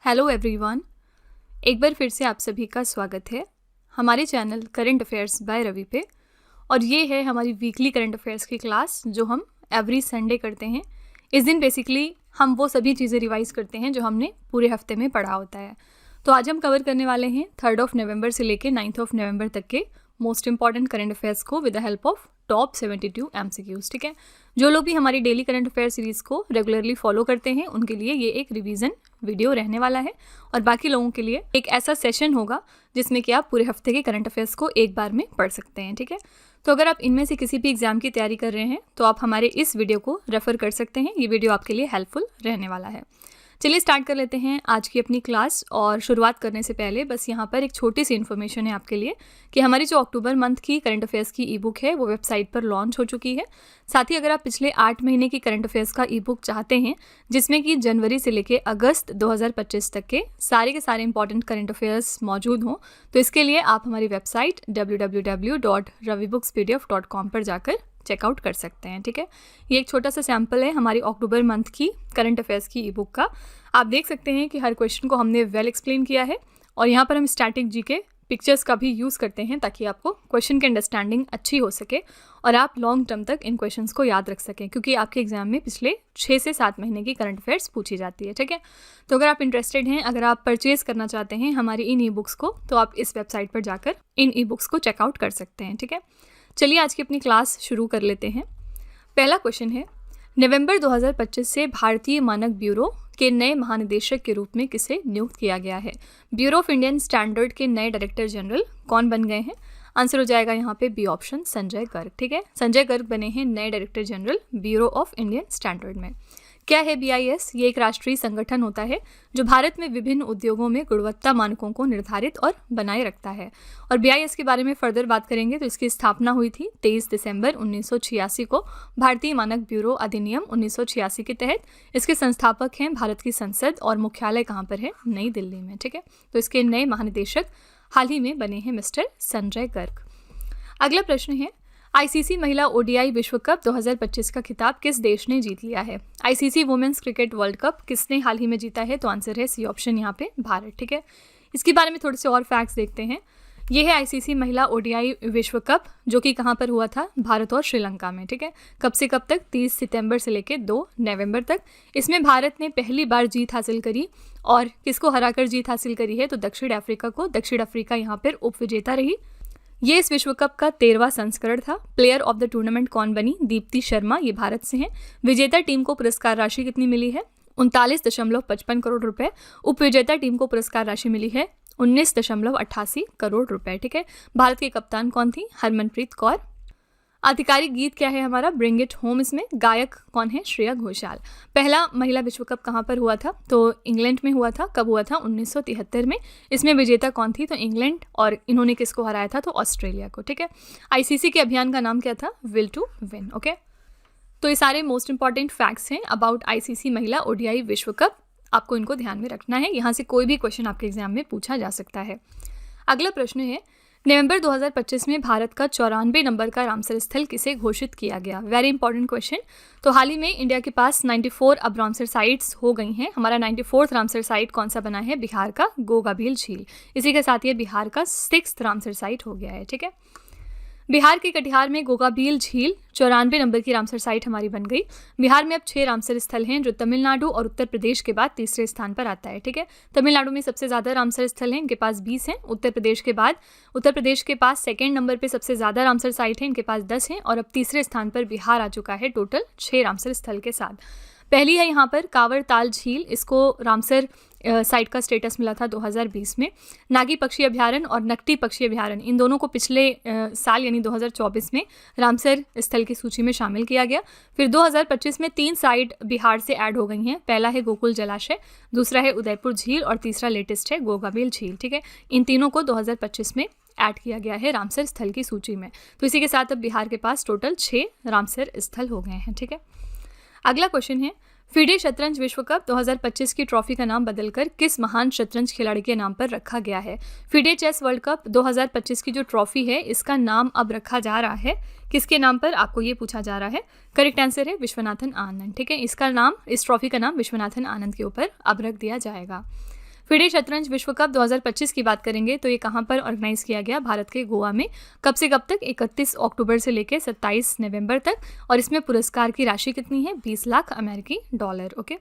Hello everyone, एक बार फिर से आप सभी का स्वागत है हमारे channel current affairs by Ravi पे। और ये है हमारी वीकली करंट अफेयर्स की क्लास जो हम एवरी संडे करते हैं। इस दिन बेसिकली हम वो सभी चीज़ें रिवाइज़ करते हैं जो हमने पूरे हफ्ते में पढ़ा होता है। तो आज हम कवर करने वाले हैं 3 नवंबर से लेकर 9 नवंबर तक के मोस्ट इंपॉर्टेंट करंट अफेयर्स को with the help of top 72 MCQs। ठीक है, जो लोग भी हमारी डेली करंट अफेयर सीरीज़ को रेगुलरली फॉलो करते हैं उनके लिए ये एक रिवीजन वीडियो रहने वाला है, और बाकी लोगों के लिए एक ऐसा सेशन होगा जिसमें कि आप पूरे हफ्ते के करंट अफेयर्स को एक बार में पढ़ सकते हैं। ठीक है, तो अगर आप इनमें से किसी भी एग्जाम की तैयारी कर रहे हैं तो आप हमारे इस वीडियो को रेफर कर सकते हैं। ये वीडियो आपके लिए हेल्पफुल रहने वाला है। चलिए स्टार्ट कर लेते हैं आज की अपनी क्लास। और शुरुआत करने से पहले बस यहाँ पर एक छोटी सी इन्फॉर्मेशन है आपके लिए कि हमारी जो अक्टूबर मंथ की करंट अफेयर्स की ई बुक है वो वेबसाइट पर लॉन्च हो चुकी है। साथ ही अगर आप पिछले 8 महीने की करंट अफेयर्स का ई बुक चाहते हैं जिसमें कि जनवरी से लेकर अगस्त 2025 तक के सारे इंपॉर्टेंट करंट अफेयर्स मौजूद हों, तो इसके लिए आप हमारी वेबसाइट www.ravibooks.pdf.com पर जाकर चेकआउट कर सकते हैं। ठीक है, ये एक छोटा सा सैम्पल है हमारी अक्टूबर मंथ की करंट अफेयर्स की ई बुक का। आप देख सकते हैं कि हर क्वेश्चन को हमने वेल एक्सप्लेन किया है, और यहाँ पर हम स्टैटिक जीके पिक्चर्स का भी यूज़ करते हैं ताकि आपको क्वेश्चन की अंडरस्टैंडिंग अच्छी हो सके और आप लॉन्ग टर्म तक इन क्वेश्चंस को याद रख सकें, क्योंकि आपके एग्जाम में पिछले 6 से 7 महीने की करंट अफेयर्स पूछी जाती है। ठीक है, तो अगर आप इंटरेस्टेड हैं, अगर आप परचेज करना चाहते हैं हमारी इन ई बुक्स को, तो आप इस वेबसाइट पर जाकर इन ई बुक्स को चेकआउट कर सकते हैं। ठीक है, चलिए आज की अपनी क्लास शुरू कर लेते हैं। पहला क्वेश्चन है, नवंबर 2025 से भारतीय मानक ब्यूरो के नए महानिदेशक के रूप में किसे नियुक्त किया गया है? ब्यूरो ऑफ इंडियन स्टैंडर्ड के नए डायरेक्टर जनरल कौन बन गए हैं? आंसर हो जाएगा यहाँ पे बी ऑप्शन, संजय गर्ग। ठीक है, संजय गर्ग बने हैं नए director general bureau of Indian standard में। क्या है BIS? ये एक राष्ट्रीय संगठन होता है जो भारत में विभिन्न उद्योगों में गुणवत्ता मानकों को निर्धारित और बनाए रखता है। और BIS के बारे में फर्दर बात करेंगे तो इसकी स्थापना हुई थी 23 दिसंबर 1986 को भारतीय मानक ब्यूरो अधिनियम 1986 के तहत। इसके संस्थापक हैं भारत की संसद, और मुख्यालय कहाँ पर है? नई दिल्ली में। ठीक है, तो इसके नए महानिदेशक हाल ही में बने हैं मिस्टर संजय गर्ग। अगला प्रश्न है, ICC महिला ODI विश्व कप 2025 का खिताब किस देश ने जीत लिया है? ICC women's cricket world cup किसने हाल ही में जीता है? तो आंसर है सी ऑप्शन, यहाँ पे भारत। ठीक है, इसके बारे में थोड़े से और फैक्ट्स देखते हैं। ये है ICC महिला ODI विश्व कप, जो कि कहाँ पर हुआ था? भारत और श्रीलंका में। ठीक है, कब से कब तक? 30 सितंबर से लेकर 2 नवंबर तक। इसमें भारत ने पहली बार जीत हासिल करी, और किसको हराकर जीत हासिल करी है? तो दक्षिण अफ्रीका को। दक्षिण अफ्रीका यहाँ पर उपविजेता रही। ये इस विश्व कप का 13वां संस्करण था। प्लेयर ऑफ द टूर्नामेंट कौन बनी? दीप्ति शर्मा, ये भारत से हैं। विजेता टीम को पुरस्कार राशि कितनी मिली है? 39.55 करोड़ रुपए। उपविजेता टीम को पुरस्कार राशि मिली है 19.88 करोड़ रुपए। ठीक है, भारत के कप्तान कौन थी? हरमनप्रीत कौर। आधिकारिक गीत क्या है हमारा? Bring it home. इसमें गायक कौन है? श्रेया घोषाल। पहला महिला विश्व कप कहाँ पर हुआ था? तो इंग्लैंड में हुआ था। कब हुआ था? 1973 में। इसमें विजेता कौन थी? तो इंग्लैंड। और इन्होंने किसको हराया था? तो ऑस्ट्रेलिया को। ठीक है, ICC के अभियान का नाम क्या था? Will to win. ओके, तो ये सारे मोस्ट इंपॉर्टेंट फैक्ट्स हैं अबाउट ICC महिला ODI विश्व कप। आपको इनको ध्यान में रखना है, यहाँ से कोई भी क्वेश्चन आपके एग्जाम में पूछा जा सकता है। अगला प्रश्न है, नवंबर 2025 में भारत का 94 नंबर का रामसर स्थल किसे घोषित किया गया? Very important question. तो हाल ही में इंडिया के पास 94 अब रामसर साइट्स हो गई हैं। हमारा 94th रामसर साइट कौन सा बना है? बिहार का गोगाभील झील। इसी के साथ ये बिहार का 6th रामसर साइट हो गया है। ठीक है, बिहार के कटिहार में गोगाभील झील 94 नंबर की रामसर साइट हमारी बन गई। बिहार में अब 6 रामसर स्थल हैं, जो तमिलनाडु और उत्तर प्रदेश के बाद तीसरे स्थान पर आता है। ठीक है, तमिलनाडु में सबसे ज़्यादा रामसर स्थल हैं, इनके पास 20 हैं। उत्तर प्रदेश के पास 2nd नंबर पे सबसे ज़्यादा रामसर साइट हैं, इनके पास 10 हैं। और अब तीसरे स्थान पर बिहार आ चुका है टोटल 6 रामसर स्थल के साथ। पहली है यहाँ पर कांवर ताल झील, इसको रामसर साइट का स्टेटस मिला था 2020 में। नागी पक्षी अभ्यारण्य और नकटी पक्षी अभ्यारण्य, इन दोनों को पिछले साल यानी 2024 में रामसर स्थल की सूची में शामिल किया गया। फिर 2025 में 3 साइट बिहार से ऐड हो गई हैं। पहला है गोकुल जलाशय, दूसरा है उदयपुर झील, और तीसरा लेटेस्ट है गोगाभील झील। ठीक है, इन तीनों को 2025 में ऐड किया गया है रामसर स्थल की सूची में। तो इसी के साथ अब बिहार के पास टोटल 6 रामसर स्थल हो गए हैं। ठीक है, अगला क्वेश्चन है, FIDE शतरंज विश्व कप 2025 की ट्रॉफी का नाम बदलकर किस महान शतरंज खिलाड़ी के नाम पर रखा गया है? FIDE चेस वर्ल्ड कप 2025 की जो ट्रॉफी है इसका नाम अब रखा जा रहा है किसके नाम पर? आपको ये पूछा जा रहा है। करेक्ट आंसर है विश्वनाथन आनंद। ठीक है, इसका नाम, इस ट्रॉफी का नाम विश्वनाथन आनंद के ऊपर अब रख दिया जाएगा। फिडे शतरंज विश्व कप 2025 की बात करेंगे तो ये कहाँ पर ऑर्गेनाइज किया गया, भारत के गोवा में। कब से कब तक, 31 अक्टूबर से लेकर 27 नवंबर तक। और इसमें पुरस्कार की राशि कितनी है, 20 लाख अमेरिकी डॉलर। ओके,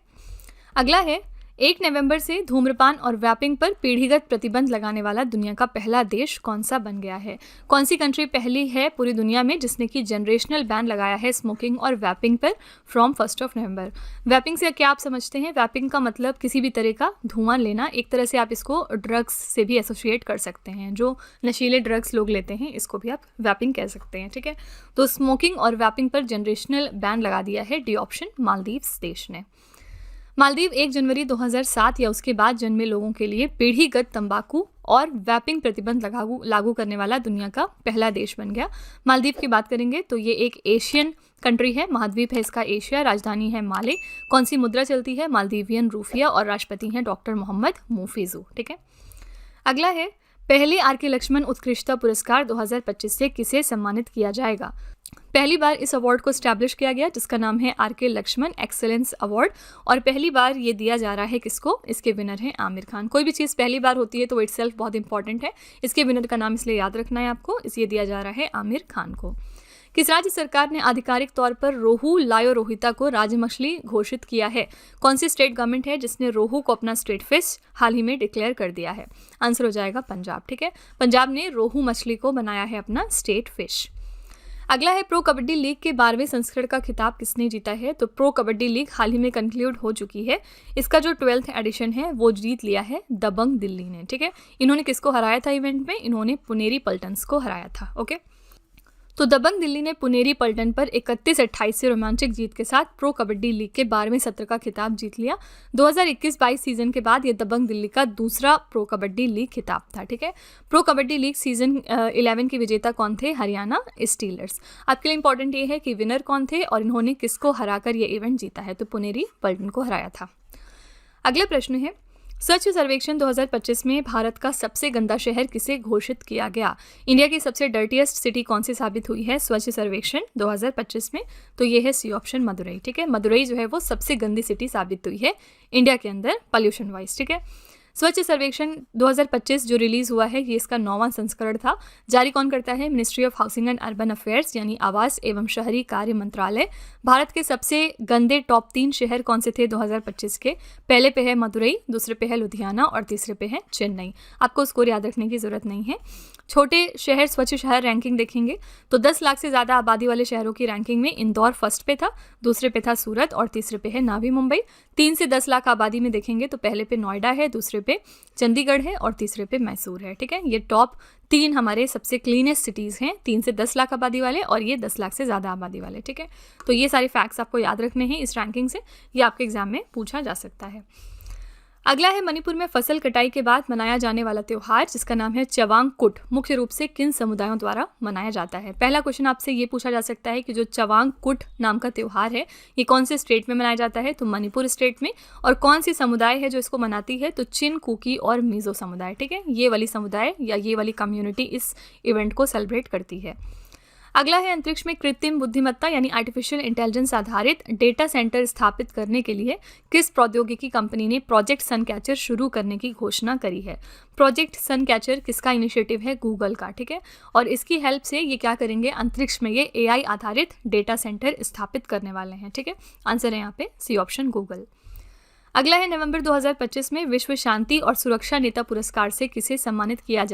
अगला है 1 नवंबर से धूम्रपान और वैपिंग पर पीढ़ीगत प्रतिबंध लगाने वाला दुनिया का पहला देश कौन सा बन गया है। कौन सी कंट्री पहली है पूरी दुनिया में जिसने कि जनरेशनल बैन लगाया है स्मोकिंग और वैपिंग पर फ्रॉम 1 नवंबर। वैपिंग से क्या आप समझते हैं, वैपिंग का मतलब किसी भी तरह का धुआं लेना। एक तरह से आप इसको ड्रग्स से भी एसोसिएट कर सकते हैं, जो नशीले ड्रग्स लोग लेते हैं इसको भी आप वैपिंग कह सकते हैं, ठीक है। तो स्मोकिंग और वैपिंग पर जनरेशनल बैन लगा दिया है डी ऑप्शन मालदीव्स देश ने। मालदीव 1 जनवरी 2007 या उसके बाद जन्मे लोगों के लिए पीढ़ीगत तंबाकू और वैपिंग प्रतिबंध लागू करने वाला दुनिया का पहला देश बन गया। मालदीव की बात करेंगे तो ये एक एशियन कंट्री है, महाद्वीप है इसका एशिया, राजधानी है माले। कौन सी मुद्रा चलती है, मालदीवियन रूफिया, और राष्ट्रपति हैं डॉक्टर मोहम्मद मोफिजू, ठीक है। अगला है पहले आर के लक्ष्मण उत्कृष्टता पुरस्कार 2025 से किसे सम्मानित किया जाएगा। पहली बार इस अवार्ड को स्टैब्लिश किया गया जिसका नाम है आर के लक्ष्मण एक्सेलेंस अवार्ड, और पहली बार ये दिया जा रहा है किसको, इसके विनर हैं आमिर खान। कोई भी चीज़ पहली बार होती है तो इटसेल्फ बहुत इंपॉर्टेंट है। इसके विनर का नाम इसलिए याद रखना है आपको, इसलिए दिया जा रहा है आमिर खान को। किस राज्य सरकार ने आधिकारिक तौर पर रोहू लायो रोहिता को राज्य मछली घोषित किया है। कौन सी स्टेट गवर्नमेंट है जिसने रोहू को अपना स्टेट फिश हाल ही में डिक्लेयर कर दिया है। आंसर हो जाएगा पंजाब, ठीक है। पंजाब ने रोहू मछली को बनाया है अपना स्टेट फिश। अगला है प्रो कबड्डी लीग के 12वें संस्करण का खिताब किसने जीता है। तो प्रो कबड्डी लीग हाल ही में कंक्लूड हो चुकी है। इसका जो 12th एडिशन है वो जीत लिया है दबंग दिल्ली ने, ठीक है। इन्होंने किसको हराया था इवेंट में, इन्होंने पुनेरी पल्टन्स को हराया था। ओके, तो दबंग दिल्ली ने पुनेरी पल्टन पर 31-28 से रोमांचक जीत के साथ प्रो कबड्डी लीग के 12वें सत्र का खिताब जीत लिया। 2021-22 सीजन के बाद ये दबंग दिल्ली का दूसरा प्रो कबड्डी लीग खिताब था, ठीक है। प्रो कबड्डी लीग सीजन 11 के विजेता कौन थे, हरियाणा स्टीलर्स। आपके लिए इंपॉर्टेंट ये है कि विनर कौन थे और इन्होंने किसको हराकर ये इवेंट जीता है, तो पुनेरी पल्टन को हराया था। अगला प्रश्न है स्वच्छ सर्वेक्षण 2025 में भारत का सबसे गंदा शहर किसे घोषित किया गया। इंडिया की सबसे डर्टीएस्ट सिटी कौन सी साबित हुई है स्वच्छ सर्वेक्षण 2025 में, तो ये है सी ऑप्शन मदुरई, ठीक है। मदुरई जो है वो सबसे गंदी सिटी साबित हुई है इंडिया के अंदर पॉल्यूशन वाइज, ठीक है। स्वच्छ सर्वेक्षण 2025 जो रिलीज हुआ है ये इसका 9वां संस्करण था। जारी कौन करता है, ministry of housing and urban affairs यानी आवास एवं शहरी कार्य मंत्रालय। भारत के सबसे गंदे टॉप 3 शहर कौन से थे 2025 के, पहले पे है मदुरई, दूसरे पे है लुधियाना और तीसरे पे है चेन्नई। आपको स्कोर याद रखने की जरूरत नहीं है। छोटे शहर स्वच्छ शहर रैंकिंग देखेंगे तो 10 लाख से ज़्यादा आबादी वाले शहरों की रैंकिंग में इंदौर फर्स्ट पे था, दूसरे पे था सूरत और तीसरे पे है नावी मुंबई। 3 से 10 लाख आबादी में देखेंगे तो पहले पे नोएडा है, दूसरे पे चंडीगढ़ है और तीसरे पे मैसूर है, ठीक है। ये टॉप 3 हमारे सबसे क्लीनेस्ट सिटीज़ हैं, 3 से 10 लाख आबादी वाले और ये 10 लाख से ज़्यादा आबादी वाले, ठीक है। तो ये सारे फैक्ट्स आपको याद रखने हैं इस रैंकिंग से, ये आपके एग्जाम में पूछा जा सकता है। अगला है मणिपुर में फसल कटाई के बाद मनाया जाने वाला त्यौहार जिसका नाम है चवांग कुट, मुख्य रूप से किन समुदायों द्वारा मनाया जाता है। पहला क्वेश्चन आपसे ये पूछा जा सकता है कि जो चवांग कुट नाम का त्यौहार है ये कौन से स्टेट में मनाया जाता है, तो मणिपुर स्टेट में। और कौन सी समुदाय है जो इसको मनाती है, तो चिन, कुकी और मिजो समुदाय, ठीक है। ये वाली समुदाय या ये वाली कम्युनिटी इस इवेंट को सेलिब्रेट करती है। अगला है अंतरिक्ष में कृत्रिम बुद्धिमत्ता यानी आर्टिफिशियल इंटेलिजेंस आधारित डेटा सेंटर स्थापित करने के लिए किस प्रौद्योगिकी कंपनी ने प्रोजेक्ट सनकैचर शुरू करने की घोषणा करी है। प्रोजेक्ट सनकैचर किसका इनिशिएटिव है, गूगल का, ठीक है। और इसकी हेल्प से ये क्या करेंगे, अंतरिक्ष में ये AI आधारित डेटा सेंटर स्थापित करने वाले हैं, ठीक है। आंसर है यहाँ पे सी ऑप्शन गूगल। अगला है नवंबर 2025 में विश्व शांति और सुरक्षा नेता पुरस्कार से किसे सम्मानित किया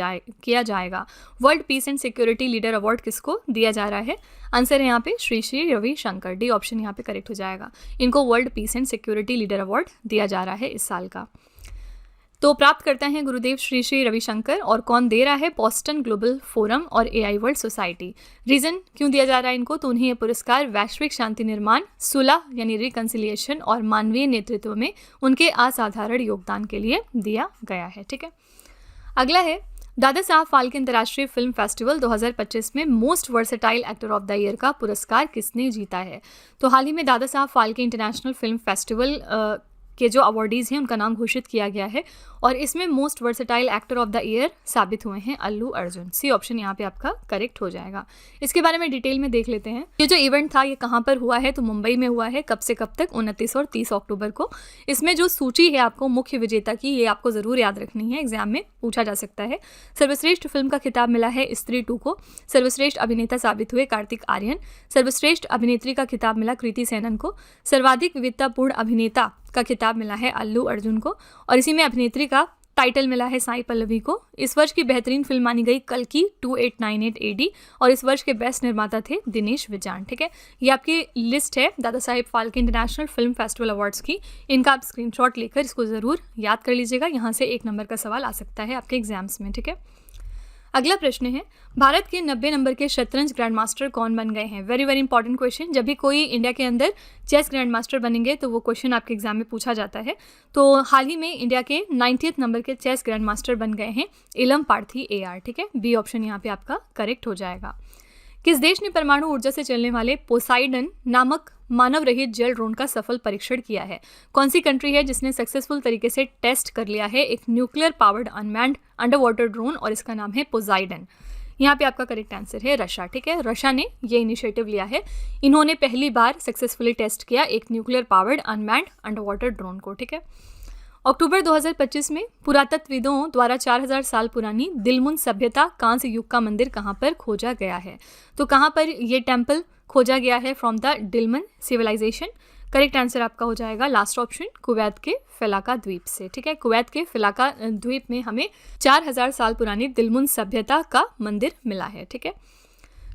जाएगा। World peace and security leader award किसको दिया जा रहा है। आंसर है यहाँ पे श्री रवि शंकर, डी ऑप्शन यहाँ पे करेक्ट हो जाएगा। इनको world peace and security leader award दिया जा रहा है इस साल का। तो प्राप्त करते हैं गुरुदेव श्री रविशंकर, और कौन दे रहा है, बोस्टन ग्लोबल फोरम और AI वर्ल्ड सोसाइटी। रीजन क्यों दिया जा रहा है इनको, तो उन्हें यह पुरस्कार वैश्विक शांति निर्माण, सुलह यानी रिकंसिलिएशन और मानवीय नेतृत्व में उनके असाधारण योगदान के लिए दिया गया है, ठीक है। अगला है दादा साहब फाल्के अंतर्राष्ट्रीय फिल्म फेस्टिवल 2025 में most versatile actor of the year का पुरस्कार किसने जीता है। तो हाल ही में Dada Saheb Phalke international film festival के जो अवार्डीज़ हैं उनका नाम घोषित किया गया है और इसमें most versatile actor of the year साबित हुए हैं अल्लू अर्जुन। सी ऑप्शन यहाँ पे आपका करेक्ट हो जाएगा। इसके बारे में डिटेल में देख लेते हैं। ये जो इवेंट था ये कहाँ पर हुआ है, तो मुंबई में हुआ है। कब से कब तक? 29 और 30 अक्टूबर को। इसमें जो सूची है आपको मुख्य विजेता की, ये आपको ज़रूर याद रखनी है, एग्जाम में पूछा जा सकता है। सर्वश्रेष्ठ फिल्म का खिताब मिला है स्त्री 2 को। सर्वश्रेष्ठ अभिनेता साबित हुए कार्तिक आर्यन। सर्वश्रेष्ठ अभिनेत्री का खिताब मिला कृति सेनन को। सर्वाधिक विविधतापूर्ण अभिनेता का खिताब मिला है अल्लू अर्जुन को और इसी में अभिनेत्री का टाइटल मिला है साई पल्लवी को। इस वर्ष की बेहतरीन फिल्म मानी गई कल्कि 2898 AD और इस वर्ष के बेस्ट निर्माता थे दिनेश विजान। ठीक है, ये आपकी लिस्ट है Dada Saheb Phalke international film festival awards की। इनका आप स्क्रीनशॉट लेकर इसको ज़रूर याद कर लीजिएगा, यहाँ से 1 नंबर का सवाल आ सकता है आपके एग्जाम्स में। ठीक है, अगला प्रश्न है, भारत के 90 नंबर के शतरंज ग्रैंड मास्टर कौन बन गए हैं? Very very important question. जब भी कोई इंडिया के अंदर चेस ग्रैंड मास्टर बनेंगे तो वो क्वेश्चन आपके एग्जाम में पूछा जाता है। तो हाल ही में इंडिया के 90th नंबर के चेस ग्रैंड मास्टर बन गए हैं इलम पार्थी AR। ठीक है, बी ऑप्शन यहाँ पे आपका करेक्ट हो जाएगा। किस देश ने परमाणु ऊर्जा से चलने वाले पोसाइडन नामक मानव रहित जल ड्रोन का सफल परीक्षण किया है? कौन सी कंट्री है जिसने सक्सेसफुल तरीके से टेस्ट कर लिया है एक nuclear powered unmanned under water drone और इसका नाम है पोसाइडन? यहाँ पे आपका करेक्ट आंसर है रशिया। ठीक है, रशिया ने ये इनिशिएटिव लिया है। इन्होंने पहली बार सक्सेसफुली टेस्ट किया एक nuclear powered unmanned under water drone को। ठीक है, अक्टूबर 2025 में पुरातत्वविदों द्वारा 4000 साल पुरानी दिलमुन सभ्यता कांस्य युग का मंदिर कहाँ पर खोजा गया है? तो कहाँ पर ये टेम्पल खोजा गया है from the Dilmun civilisation? Correct answer आपका हो जाएगा लास्ट ऑप्शन, कुवैत के फिलाका द्वीप से। ठीक है, कुवैत के फिलाका द्वीप में हमें 4000 साल पुरानी दिलमुन सभ्यता का मंदिर मिला है। ठीक है,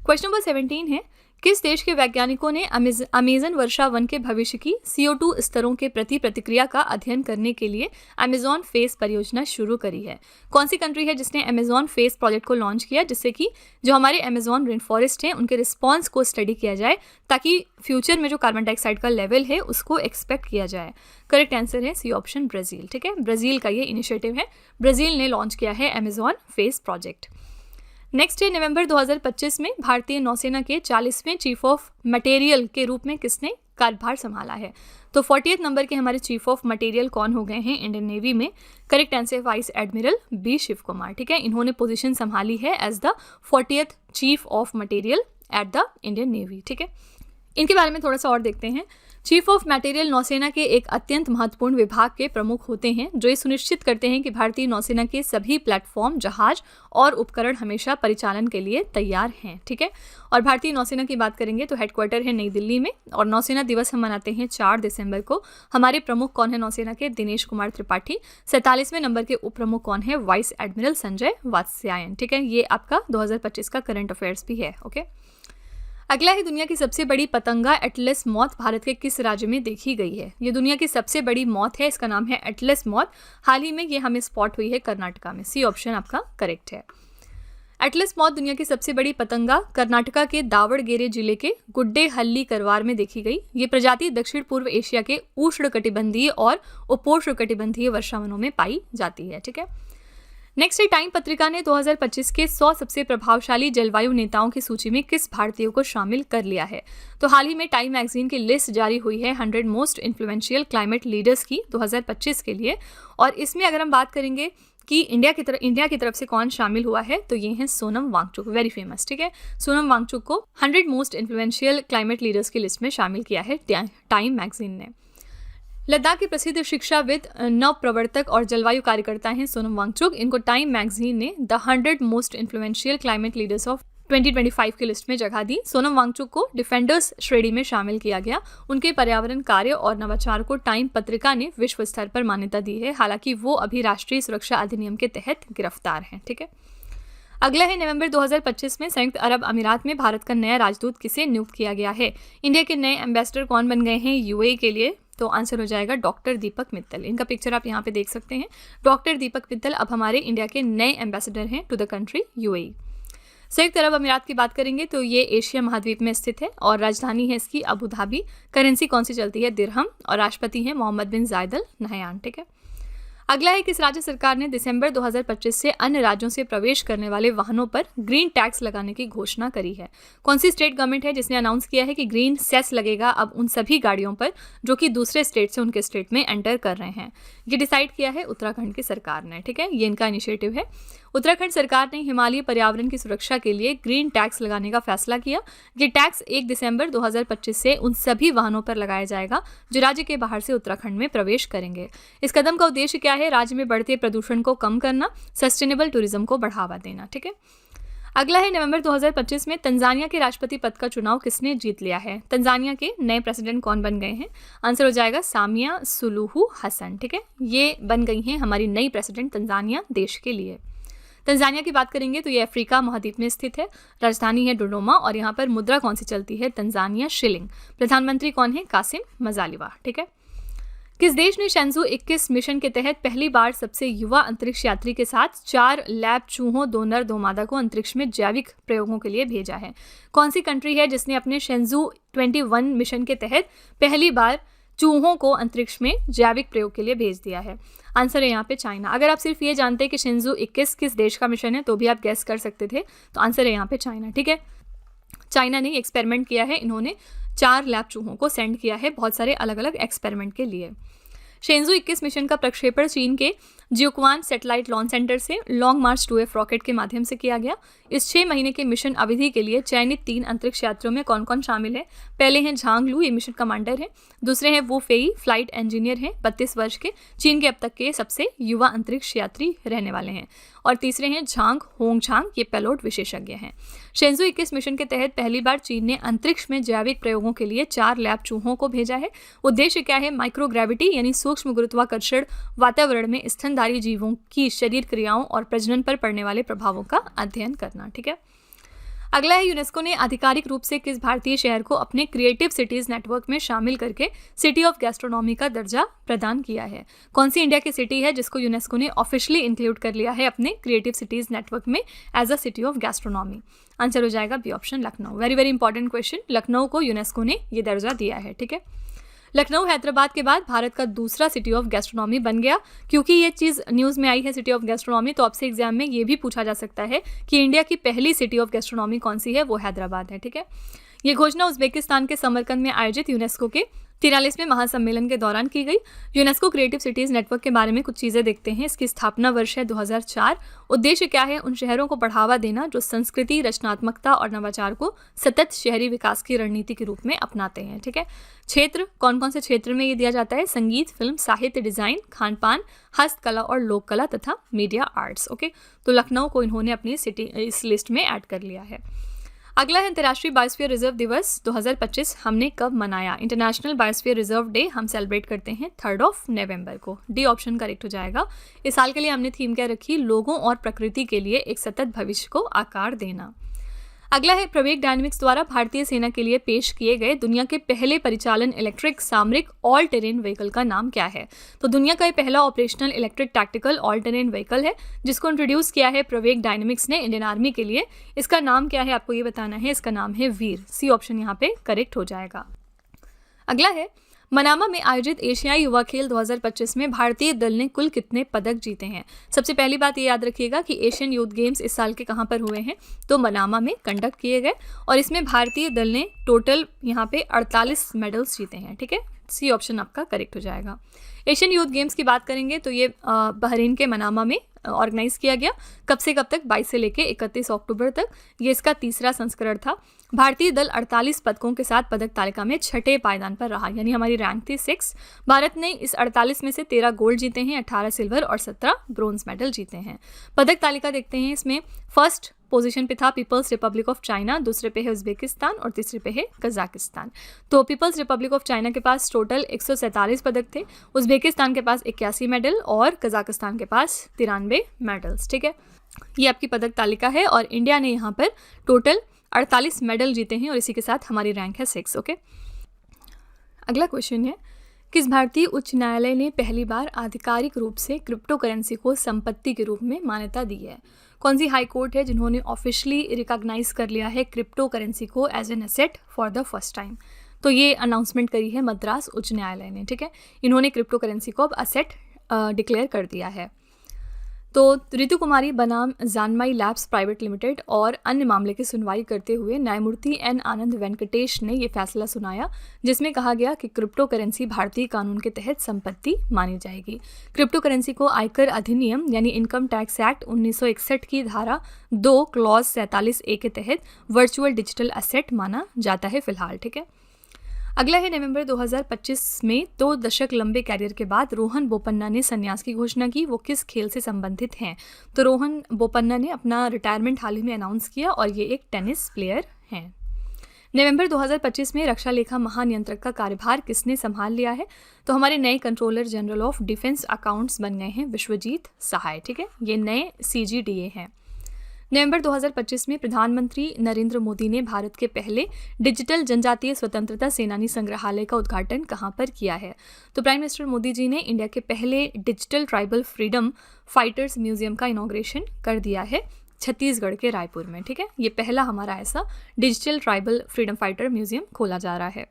क्वेश्चन नंबर 17 है, किस देश के वैज्ञानिकों ने अमेजन वर्षा वन के भविष्य की CO2 स्तरों के प्रति प्रतिक्रिया का अध्ययन करने के लिए अमेजॉन फेस परियोजना शुरू करी है? कौन सी कंट्री है जिसने अमेजॉन फेस प्रोजेक्ट को लॉन्च किया, जिससे कि जो हमारे अमेजॉन रेन फॉरेस्ट हैं उनके रिस्पॉन्स को स्टडी किया जाए ताकि फ्यूचर में जो कार्बन डाइऑक्साइड का लेवल है उसको एक्सपेक्ट किया जाए? करेक्ट आंसर है सी ऑप्शन, ब्राज़ील। ठीक है, ब्राज़ील का ये इनिशिएटिव है, ब्राज़ील ने लॉन्च किया है अमेजॉन फेस प्रोजेक्ट। नेक्स्ट है, नवंबर 2025 में भारतीय नौसेना के 40वें चीफ ऑफ मटेरियल के रूप में किसने कार्यभार संभाला है? तो 40th नंबर के हमारे चीफ ऑफ मटेरियल कौन हो गए हैं इंडियन नेवी में? Correct answer vice admiral B Shiv Kumar. ठीक है, इन्होंने पोजीशन संभाली है as the 40th chief of materiel at the Indian navy. ठीक है, इनके बारे में थोड़ा सा और देखते हैं। चीफ ऑफ मटेरियल नौसेना के एक अत्यंत महत्वपूर्ण विभाग के प्रमुख होते हैं जो ये सुनिश्चित करते हैं कि भारतीय नौसेना के सभी प्लेटफॉर्म, जहाज और उपकरण हमेशा परिचालन के लिए तैयार हैं। ठीक है, और भारतीय नौसेना की बात करेंगे तो हेडक्वार्टर है नई दिल्ली में और नौसेना दिवस हम मनाते हैं 4 दिसंबर को। हमारे प्रमुख कौन है नौसेना के? दिनेश कुमार त्रिपाठी। 47वें नंबर के उप प्रमुख कौन है? Vice admiral Sanjay Vatsyayan. ठीक है, ये आपका 2025 का करंट अफेयर्स भी है। ओके, अगला है, दुनिया की सबसे बड़ी पतंगा एटलस मॉथ भारत के किस राज्य में देखी गई है? ये दुनिया की सबसे बड़ी मॉथ है, इसका नाम है एटलस मॉथ। हाल ही में ये हमें स्पॉट हुई है कर्नाटका में। सी ऑप्शन आपका करेक्ट है। एटलस मॉथ दुनिया की सबसे बड़ी पतंगा कर्नाटका के दावड़गेरे जिले के गुड्डेहल्ली करवार में देखी गई। ये प्रजाति दक्षिण पूर्व एशिया के उष्णकटिबंधीय और उपोष्णकटिबंधीय वर्षावनों में पाई जाती है। ठीक है, नेक्स्ट है, टाइम पत्रिका ने 2025 के 100 सबसे प्रभावशाली जलवायु नेताओं की सूची में किस भारतीय को शामिल कर लिया है? तो हाल ही में टाइम मैगजीन की लिस्ट जारी हुई है 100 मोस्ट इन्फ्लुएंशियल क्लाइमेट लीडर्स की 2025 के लिए और इसमें अगर हम बात करेंगे कि इंडिया की तरफ से कौन शामिल हुआ है तो ये हैं सोनम वांगचुक, वेरी फेमस। ठीक है, सोनम वांगचुक को 100 मोस्ट इन्फ्लुएंशियल क्लाइमेट लीडर्स की लिस्ट में शामिल किया है टाइम मैगजीन ने। लद्दाख के प्रसिद्ध शिक्षाविद, नव प्रवर्तक और जलवायु कार्यकर्ता हैं सोनम वांगचुक। इनको टाइम मैगजीन ने the 100 most influential climate leaders of 2025 की लिस्ट में जगह दी। सोनम वांगचुक को डिफेंडर्स श्रेणी में शामिल किया गया। उनके पर्यावरण कार्य और नवाचार को टाइम पत्रिका ने विश्व स्तर पर मान्यता दी है, हालांकि वो अभी राष्ट्रीय सुरक्षा अधिनियम के तहत गिरफ्तार हैं। ठीक है, अगला है, नवंबर 2025 में संयुक्त अरब अमीरात में भारत का नया राजदूत किसे नियुक्त किया गया है? इंडिया के नए एम्बेसडर कौन बन गए हैं UAE के लिए? तो आंसर हो जाएगा डॉक्टर दीपक मित्तल। इनका पिक्चर आप यहाँ पे देख सकते हैं। डॉक्टर दीपक मित्तल अब हमारे इंडिया के नए एम्बेसडर हैं टू द कंट्री UAE। संयुक्त अरब अमीरात की बात करेंगे तो ये एशिया महाद्वीप में स्थित है और राजधानी है इसकी अबू धाबी। करेंसी कौन सी चलती है? दिरहम और राष्ट्रपति हैं मोहम्मद बिन जायद अल नहयान। ठीक है, अगला है, किस राज्य सरकार ने दिसंबर 2025 से अन्य राज्यों से प्रवेश करने वाले वाहनों पर ग्रीन टैक्स लगाने की घोषणा करी है? कौन सी स्टेट गवर्नमेंट है जिसने अनाउंस किया है कि ग्रीन सेस लगेगा अब उन सभी गाड़ियों पर जो कि दूसरे स्टेट से उनके स्टेट में एंटर कर रहे हैं? ये डिसाइड किया है उत्तराखंड की सरकार ने, ठीक है, ये इनका इनिशिएटिव है। उत्तराखंड सरकार ने हिमालयी पर्यावरण की सुरक्षा के लिए ग्रीन टैक्स लगाने का फैसला किया। ये टैक्स 1 दिसंबर 2025 से उन सभी वाहनों पर लगाया जाएगा जो राज्य के बाहर से उत्तराखंड में प्रवेश करेंगे। इस कदम का उद्देश्य क्या है? राज्य में बढ़ते प्रदूषण को कम करना, सस्टेनेबल टूरिज्म को बढ़ावा देना, ठीक है। अगला है, नवंबर 2025 में तंजानिया के राष्ट्रपति पद का चुनाव किसने जीत लिया है? तंजानिया के नए प्रेसिडेंट कौन बन गए हैं? आंसर हो जाएगा सामिया सुलूहू हसन, ठीक है, ये बन गई हैं हमारी नई प्रेसिडेंट तंजानिया देश के लिए। तंजानिया की बात करेंगे तो ये अफ्रीका महाद्वीप में स्थित है। राजधानी है डोडोमा और यहाँ पर मुद्रा कौन सी चलती है? Tanzania shilling. प्रधानमंत्री कौन है? कासिम मजालिवा, ठीक है। किस देश ने शेंजू 21 मिशन के तहत पहली बार सबसे युवा अंतरिक्ष यात्री के साथ 4 लैब चूहों, 2 नर 2 मादा को अंतरिक्ष में जैविक प्रयोगों के लिए भेजा है? कौन सी कंट्री है जिसने अपने शेंजू 21 मिशन के तहत पहली बार चूहों को अंतरिक्ष में जैविक प्रयोग के लिए भेज दिया है? आंसर है यहाँ पे चाइना। अगर आप सिर्फ ये जानते हैं कि शेंजू 21 किस देश का मिशन है तो भी आप गेस कर सकते थे, तो आंसर है यहाँ पे चाइना, ठीक है। चाइना ने एक्सपेरिमेंट किया है, इन्होंने 4 लैब चूहों को सेंड किया है बहुत सारे अलग अलग एक्सपेरिमेंट के लिए। शेंजू 21 मिशन का प्रक्षेपण चीन के जियोक्वान सैटेलाइट लॉन्च सेंटर से लॉन्ग मार्च 2F रॉकेट के माध्यम से किया गया। इस 6 महीने के मिशन अवधि के लिए चयनित 3 अंतरिक्ष यात्रियों में कौन कौन शामिल है? पहले हैं झांग लू, ये मिशन कमांडर हैं। दूसरे हैं वो फेई, फ्लाइट इंजीनियर हैं, 32 वर्ष के, चीन के अब तक के सबसे युवा अंतरिक्ष यात्री रहने वाले हैं। और तीसरे हैं झांग होंगझांग, ये पेलोड विशेषज्ञ हैं। शेंजू 21 मिशन के तहत पहली बार चीन ने अंतरिक्ष में जैविक प्रयोगों के लिए 4 लैब चूहों को भेजा है। उद्देश्य क्या है? माइक्रोग्रेविटी यानी सूक्ष्म गुरुत्वाकर्षण वातावरण में स्तनधारी जीवों की शरीर क्रियाओं और प्रजनन पर पड़ने वाले प्रभावों का अध्ययन करना, ठीक है। अगला है, यूनेस्को ने आधिकारिक रूप से किस भारतीय शहर को अपने क्रिएटिव सिटीज नेटवर्क में शामिल करके सिटी ऑफ गैस्ट्रोनॉमी का दर्जा प्रदान किया है? कौन सी इंडिया की सिटी है जिसको यूनेस्को ने ऑफिशियली इंक्लूड कर लिया है अपने क्रिएटिव सिटीज नेटवर्क में as a city of gastronomy? Answer हो जाएगा B option, Lucknow. Very very important question, Lucknow को यूनेस्को ने ये दर्जा दिया है, ठीक है। लखनऊ हैदराबाद के बाद भारत का दूसरा सिटी ऑफ गैस्ट्रोनॉमी बन गया। क्योंकि ये चीज़ न्यूज़ में आई है सिटी ऑफ गैस्ट्रोनॉमी, तो आपसे एग्जाम में ये भी पूछा जा सकता है कि इंडिया की पहली सिटी ऑफ गैस्ट्रोनॉमी कौन सी है? वो हैदराबाद है, ठीक है। ये घोषणा उज्बेकिस्तान के समरकंद में आयोजित यूनेस्को के 43वें महासम्मेलन के दौरान की गई। यूनेस्को क्रिएटिव सिटीज़ नेटवर्क के बारे में कुछ चीज़ें देखते हैं। इसकी स्थापना वर्ष है 2004। उद्देश्य क्या है? उन शहरों को बढ़ावा देना जो संस्कृति, रचनात्मकता और नवाचार को सतत शहरी विकास की रणनीति के रूप में अपनाते हैं, ठीक है। क्षेत्र, कौन कौन से क्षेत्र में ये दिया जाता है? संगीत, फिल्म, साहित्य, डिज़ाइन, खान पान, हस्तकला और लोक कला तथा मीडिया आर्ट्स, ओके। तो लखनऊ को इन्होंने अपनी सिटी इस लिस्ट में ऐड कर लिया है। अगला है, अंतर्राष्ट्रीय बायोस्फीयर रिजर्व दिवस 2025 हमने कब मनाया? इंटरनेशनल बायोस्फीयर रिजर्व डे हम सेलिब्रेट करते हैं 3 नवंबर को। डी ऑप्शन करेक्ट हो जाएगा। इस साल के लिए हमने थीम क्या रखी? लोगों और प्रकृति के लिए एक सतत भविष्य को आकार देना। अगला है, प्रवेग डायनेमिक्स द्वारा भारतीय सेना के लिए पेश किए गए दुनिया के पहले परिचालन इलेक्ट्रिक सामरिक ऑल टेरेन व्हीकल का नाम क्या है? तो दुनिया का ये पहला operational electric tactical all terrain vehicle है जिसको इंट्रोड्यूस किया है प्रवेग डायनेमिक्स ने इंडियन आर्मी के लिए। इसका नाम क्या है आपको ये बताना है। इसका नाम है वीर। सी ऑप्शन यहाँ पे करेक्ट हो जाएगा। अगला है, मनामा में आयोजित एशियाई युवा खेल 2025 में भारतीय दल ने कुल कितने पदक जीते हैं? सबसे पहली बात ये याद रखिएगा कि एशियन यूथ गेम्स इस साल के कहाँ पर हुए हैं? तो मनामा में कंडक्ट किए गए और इसमें भारतीय दल ने टोटल यहाँ पे 48 मेडल्स जीते हैं, ठीक है। सी ऑप्शन आपका करेक्ट हो जाएगा। एशियन यूथ गेम्स की बात करेंगे तो ये बहरीन के मनामा में ऑर्गेनाइज किया गया। कब से कब तक? 22 से लेकर 31 अक्टूबर तक। ये इसका तीसरा संस्करण था। भारतीय दल 48 पदकों के साथ पदक तालिका में 6ठे पायदान पर रहा, यानी हमारी रैंक थी 6। भारत ने इस 48 में से 13 गोल्ड जीते हैं, 18 सिल्वर और 17 ब्रोंज मेडल जीते हैं। पदक तालिका देखते हैं। इसमें फर्स्ट पोजीशन पे था पीपल्स रिपब्लिक ऑफ चाइना, दूसरे पे है उज्बेकिस्तान और तीसरे पे है कजाकिस्तान। तो पीपल्स रिपब्लिक ऑफ चाइना के पास टोटल 147 पदक थे, उज्बेकिस्तान के पास 81 मेडल और कजाकिस्तान के पास 93 मेडल्स, ठीक है। ये आपकी पदक तालिका है और इंडिया ने यहाँ पर टोटल 48 मेडल जीते हैं और इसी के साथ हमारी रैंक है 6, ओके। अगला क्वेश्चन है, किस भारतीय उच्च न्यायालय ने पहली बार आधिकारिक रूप से क्रिप्टो करेंसी को संपत्ति के रूप में मान्यता दी है? कौन सी हाई कोर्ट है जिन्होंने ऑफिशियली रिकॉग्नाइज कर लिया है क्रिप्टो करेंसी को as an asset for the first time? तो ये अनाउंसमेंट करी है मद्रास उच्च न्यायालय ने, ठीक है। इन्होंने क्रिप्टो करेंसी को अब असेट डिक्लेयर कर दिया है। तो ऋतु कुमारी बनाम जानमाई लैब्स प्राइवेट लिमिटेड और अन्य मामले की सुनवाई करते हुए न्यायमूर्ति एन आनंद वेंकटेश ने ये फैसला सुनाया, जिसमें कहा गया कि क्रिप्टो करेंसी भारतीय कानून के तहत संपत्ति मानी जाएगी। क्रिप्टो करेंसी को आयकर अधिनियम यानी इनकम टैक्स एक्ट 1961 की धारा 2 क्लॉज 47A के तहत वर्चुअल डिजिटल एसेट माना जाता है फिलहाल। ठीक है, अगला है नवंबर 2025 में 2 दशक लंबे कैरियर के बाद रोहन बोपन्ना ने संन्यास की घोषणा की। वो किस खेल से संबंधित हैं? तो रोहन बोपन्ना ने अपना रिटायरमेंट हाल ही में अनाउंस किया और ये एक टेनिस प्लेयर हैं। नवंबर 2025 में रक्षा लेखा महानियंत्रक का कार्यभार किसने संभाल लिया है? तो हमारे नए controller general of defence accounts बन गए हैं विश्वजीत सहाय। ठीक है, ये नए CGDA हैं। नवंबर 2025 में प्रधानमंत्री नरेंद्र मोदी ने भारत के पहले डिजिटल जनजातीय स्वतंत्रता सेनानी संग्रहालय का उद्घाटन कहां पर किया है? तो प्राइम मिनिस्टर मोदी जी ने इंडिया के पहले digital tribal freedom fighters museum का इनॉग्रेशन कर दिया है छत्तीसगढ़ के रायपुर में। ठीक है, ये पहला हमारा ऐसा digital tribal freedom fighter museum खोला जा रहा है।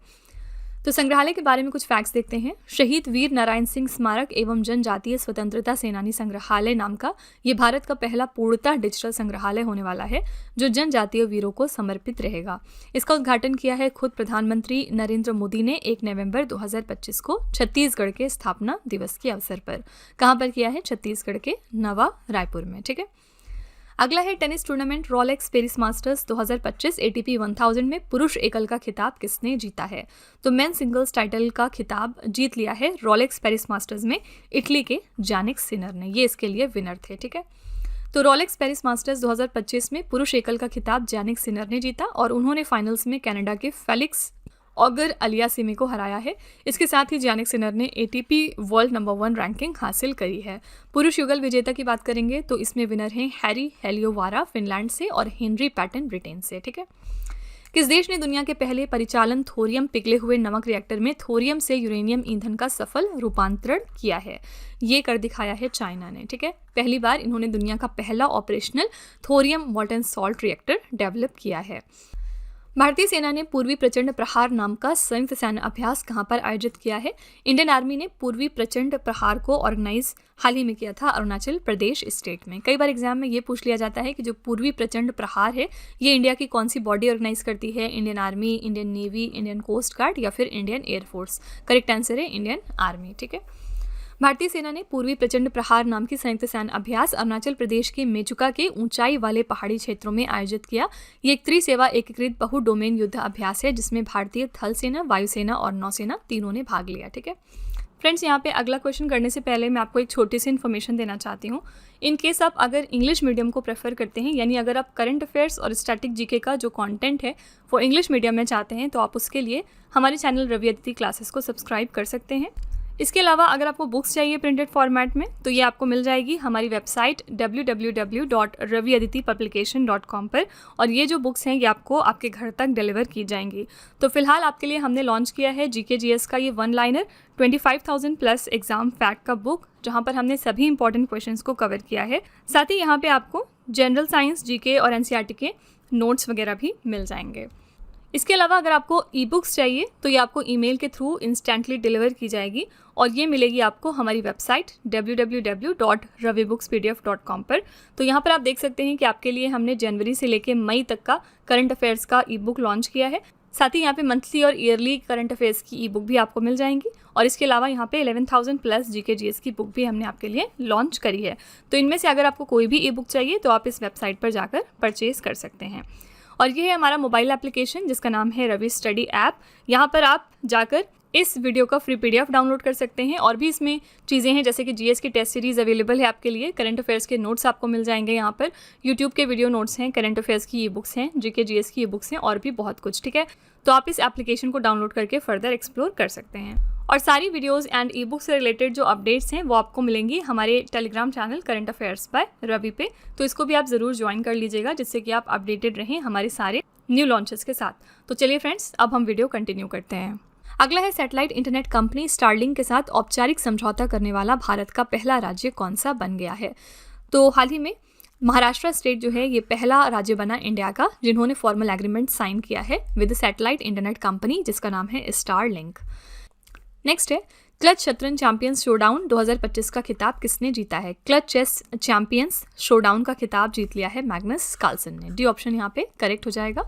तो संग्रहालय के बारे में कुछ फैक्ट्स देखते हैं। शहीद वीर नारायण सिंह स्मारक एवं जनजातीय स्वतंत्रता सेनानी संग्रहालय नाम का ये भारत का पहला पूर्णतः डिजिटल संग्रहालय होने वाला है, जो जनजातीय वीरों को समर्पित रहेगा। इसका उद्घाटन किया है खुद प्रधानमंत्री नरेंद्र मोदी ने 1 नवंबर 2025 को छत्तीसगढ़ के स्थापना दिवस के अवसर पर। कहाँ पर किया है? छत्तीसगढ़ के नवा रायपुर में। ठीक है, अगला है tennis tournament Rolex Paris masters 2025 ATP 1000 में पुरुष एकल का खिताब किसने जीता है? तो मेन सिंगल्स टाइटल का खिताब जीत लिया है रोलेक्स पेरिस मास्टर्स में इटली के जानिक सिनर ने। ये इसके लिए विनर थे। ठीक है, तो रोलेक्स पेरिस मास्टर्स 2025 में पुरुष एकल का खिताब जानिक सिनर ने जीता और उन्होंने फाइनल्स में कनाडा के फेलिक्स ऑगर अलियासिमी को हराया है। इसके साथ ही जानिक सिनर ने ATP वर्ल्ड नंबर 1 रैंकिंग हासिल करी है। पुरुष युगल विजेता की बात करेंगे तो इसमें विनर हैं हैरी हेलियोवारा फिनलैंड से और हेनरी पैटन ब्रिटेन से। ठीक है, किस देश ने दुनिया के पहले परिचालन थोरियम पिघले हुए नमक रिएक्टर में थोरियम से यूरेनियम ईंधन का सफल रूपांतरण किया है? ये कर दिखाया है चाइना ने। ठीक है, पहली बार इन्होंने दुनिया का पहला operational thorium मॉल्टन salt reactor develop किया है। भारतीय सेना ने पूर्वी प्रचंड प्रहार नाम का संयुक्त सैन्य अभ्यास कहां पर आयोजित किया है? इंडियन आर्मी ने पूर्वी प्रचंड प्रहार को ऑर्गेनाइज हाल ही में किया था अरुणाचल प्रदेश स्टेट में। कई बार एग्जाम में ये पूछ लिया जाता है कि जो पूर्वी प्रचंड प्रहार है ये इंडिया की कौन सी बॉडी ऑर्गेनाइज करती है? Indian army, Indian navy, Indian coast guard या फिर इंडियन एयरफोर्स? करेक्ट आंसर है इंडियन आर्मी। ठीक है, भारतीय सेना ने पूर्वी प्रचंड प्रहार नाम की संयुक्त सैन्य अभ्यास अरुणाचल प्रदेश के मेचुका के ऊंचाई वाले पहाड़ी क्षेत्रों में आयोजित किया। ये एक त्रिसेवा एकीकृत बहु डोमेन युद्ध अभ्यास है जिसमें भारतीय थल सेना, वायुसेना और नौसेना तीनों ने भाग लिया। ठीक है फ्रेंड्स, यहाँ पे अगला क्वेश्चन करने से पहले मैं आपको एक छोटी सी इन्फॉर्मेशन देना चाहती हूँ। इन केस आप अगर इंग्लिश मीडियम को प्रेफर करते हैं, यानी अगर आप करंट अफेयर्स और स्टैटिक जीके का जो कंटेंट है वो इंग्लिश मीडियम में चाहते हैं, तो आप उसके लिए हमारे चैनल रवि अदिति क्लासेस को सब्सक्राइब कर सकते हैं। इसके अलावा अगर आपको बुक्स चाहिए प्रिंटेड फॉर्मेट में तो ये आपको मिल जाएगी हमारी वेबसाइट www.raviaditipublication.com पर, और ये जो बुक्स हैं ये आपको आपके घर तक डिलीवर की जाएंगी। तो फिलहाल आपके लिए हमने लॉन्च किया है GK/GS का ये 1 लाइनर 25,000 प्लस एग्जाम फैक्ट का बुक, जहाँ पर हमने सभी इंपॉर्टेंट क्वेश्चंस को कवर किया है। साथ ही यहाँ पे आपको जनरल साइंस, GK और NCERT के नोट्स वगैरह भी मिल जाएंगे। इसके अलावा अगर आपको ई बुक्स चाहिए तो ये आपको ईमेल के थ्रू इंस्टेंटली डिलीवर की जाएगी, और ये मिलेगी आपको हमारी वेबसाइट www.ravibooks.pdf.com पर। तो यहाँ पर आप देख सकते हैं कि आपके लिए हमने जनवरी से लेकर मई तक का करंट अफेयर्स का ई बुक लॉन्च किया है। साथ ही यहाँ पे मंथली और ईयरली करंट अफेयर्स की ई बुक भी आपको मिल जाएंगी, और इसके अलावा यहाँ पे 11,000 प्लस GK/GS की बुक भी हमने आपके लिए लॉन्च करी है। तो इनमें से अगर आपको कोई भी ई बुक चाहिए तो आप इस वेबसाइट पर जाकर परचेज कर सकते हैं। और ये है हमारा मोबाइल एप्लीकेशन जिसका नाम है रवि स्टडी ऐप। यहाँ पर आप जाकर इस वीडियो का फ्री PDF डाउनलोड कर सकते हैं, और भी इसमें चीज़ें हैं जैसे कि GS की टेस्ट सीरीज़ अवेलेबल है आपके लिए, करंट अफेयर्स के नोट्स आपको मिल जाएंगे यहाँ पर, यूट्यूब के वीडियो नोट्स हैं, करंट अफेयर्स की ई बुक्स हैं, GK/GS की ई बुक्स हैं, और भी बहुत कुछ। ठीक है, तो आप इस एप्लीकेशन को डाउनलोड करके फर्दर एक्सप्लोर कर सकते हैं। और सारी वीडियोस एंड ई बुक से रिलेटेड जो अपडेट्स हैं वो आपको मिलेंगी हमारे Telegram channel current affairs by Ravi पे, तो इसको भी आप ज़रूर ज्वाइन कर लीजिएगा जिससे कि आप अपडेटेड रहें हमारे सारे न्यू लॉन्चेस के साथ। तो चलिए फ्रेंड्स, अब हम वीडियो कंटिन्यू करते हैं। अगला है सैटेलाइट इंटरनेट कंपनी स्टारलिंक के साथ औपचारिक समझौता करने वाला भारत का पहला राज्य कौन सा बन गया है? तो हाल ही में महाराष्ट्र स्टेट जो है ये पहला राज्य बना इंडिया का जिन्होंने फॉर्मल एग्रीमेंट साइन किया है विद सैटेलाइट इंटरनेट कंपनी जिसका नाम है स्टारलिंक। नेक्स्ट है क्लच शतरंज चैंपियंस शोडाउन 2025 का खिताब किसने जीता है? क्लच चेस चैंपियंस शोडाउन का खिताब जीत लिया है मैग्नस कार्लसन ने। डी ऑप्शन यहाँ पे करेक्ट हो जाएगा।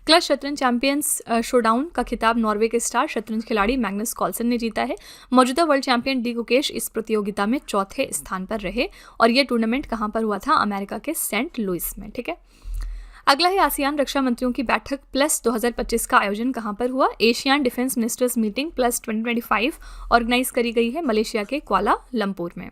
क्लच शतरंज चैंपियंस शोडाउन का खिताब नॉर्वे के स्टार शतरंज खिलाड़ी मैग्नस कार्लसन ने जीता है। मौजूदा वर्ल्ड चैंपियन डी गुकेश इस प्रतियोगिता में चौथे स्थान पर रहे और यह टूर्नामेंट कहाँ पर हुआ था? अमेरिका के सेंट लुइस में। ठीक है, अगला है आसियान रक्षा मंत्रियों की बैठक प्लस 2025 का आयोजन कहाँ पर हुआ? ASEAN defence ministers meeting plus 2025 organise करी गई है मलेशिया के कुआला लंपुर में।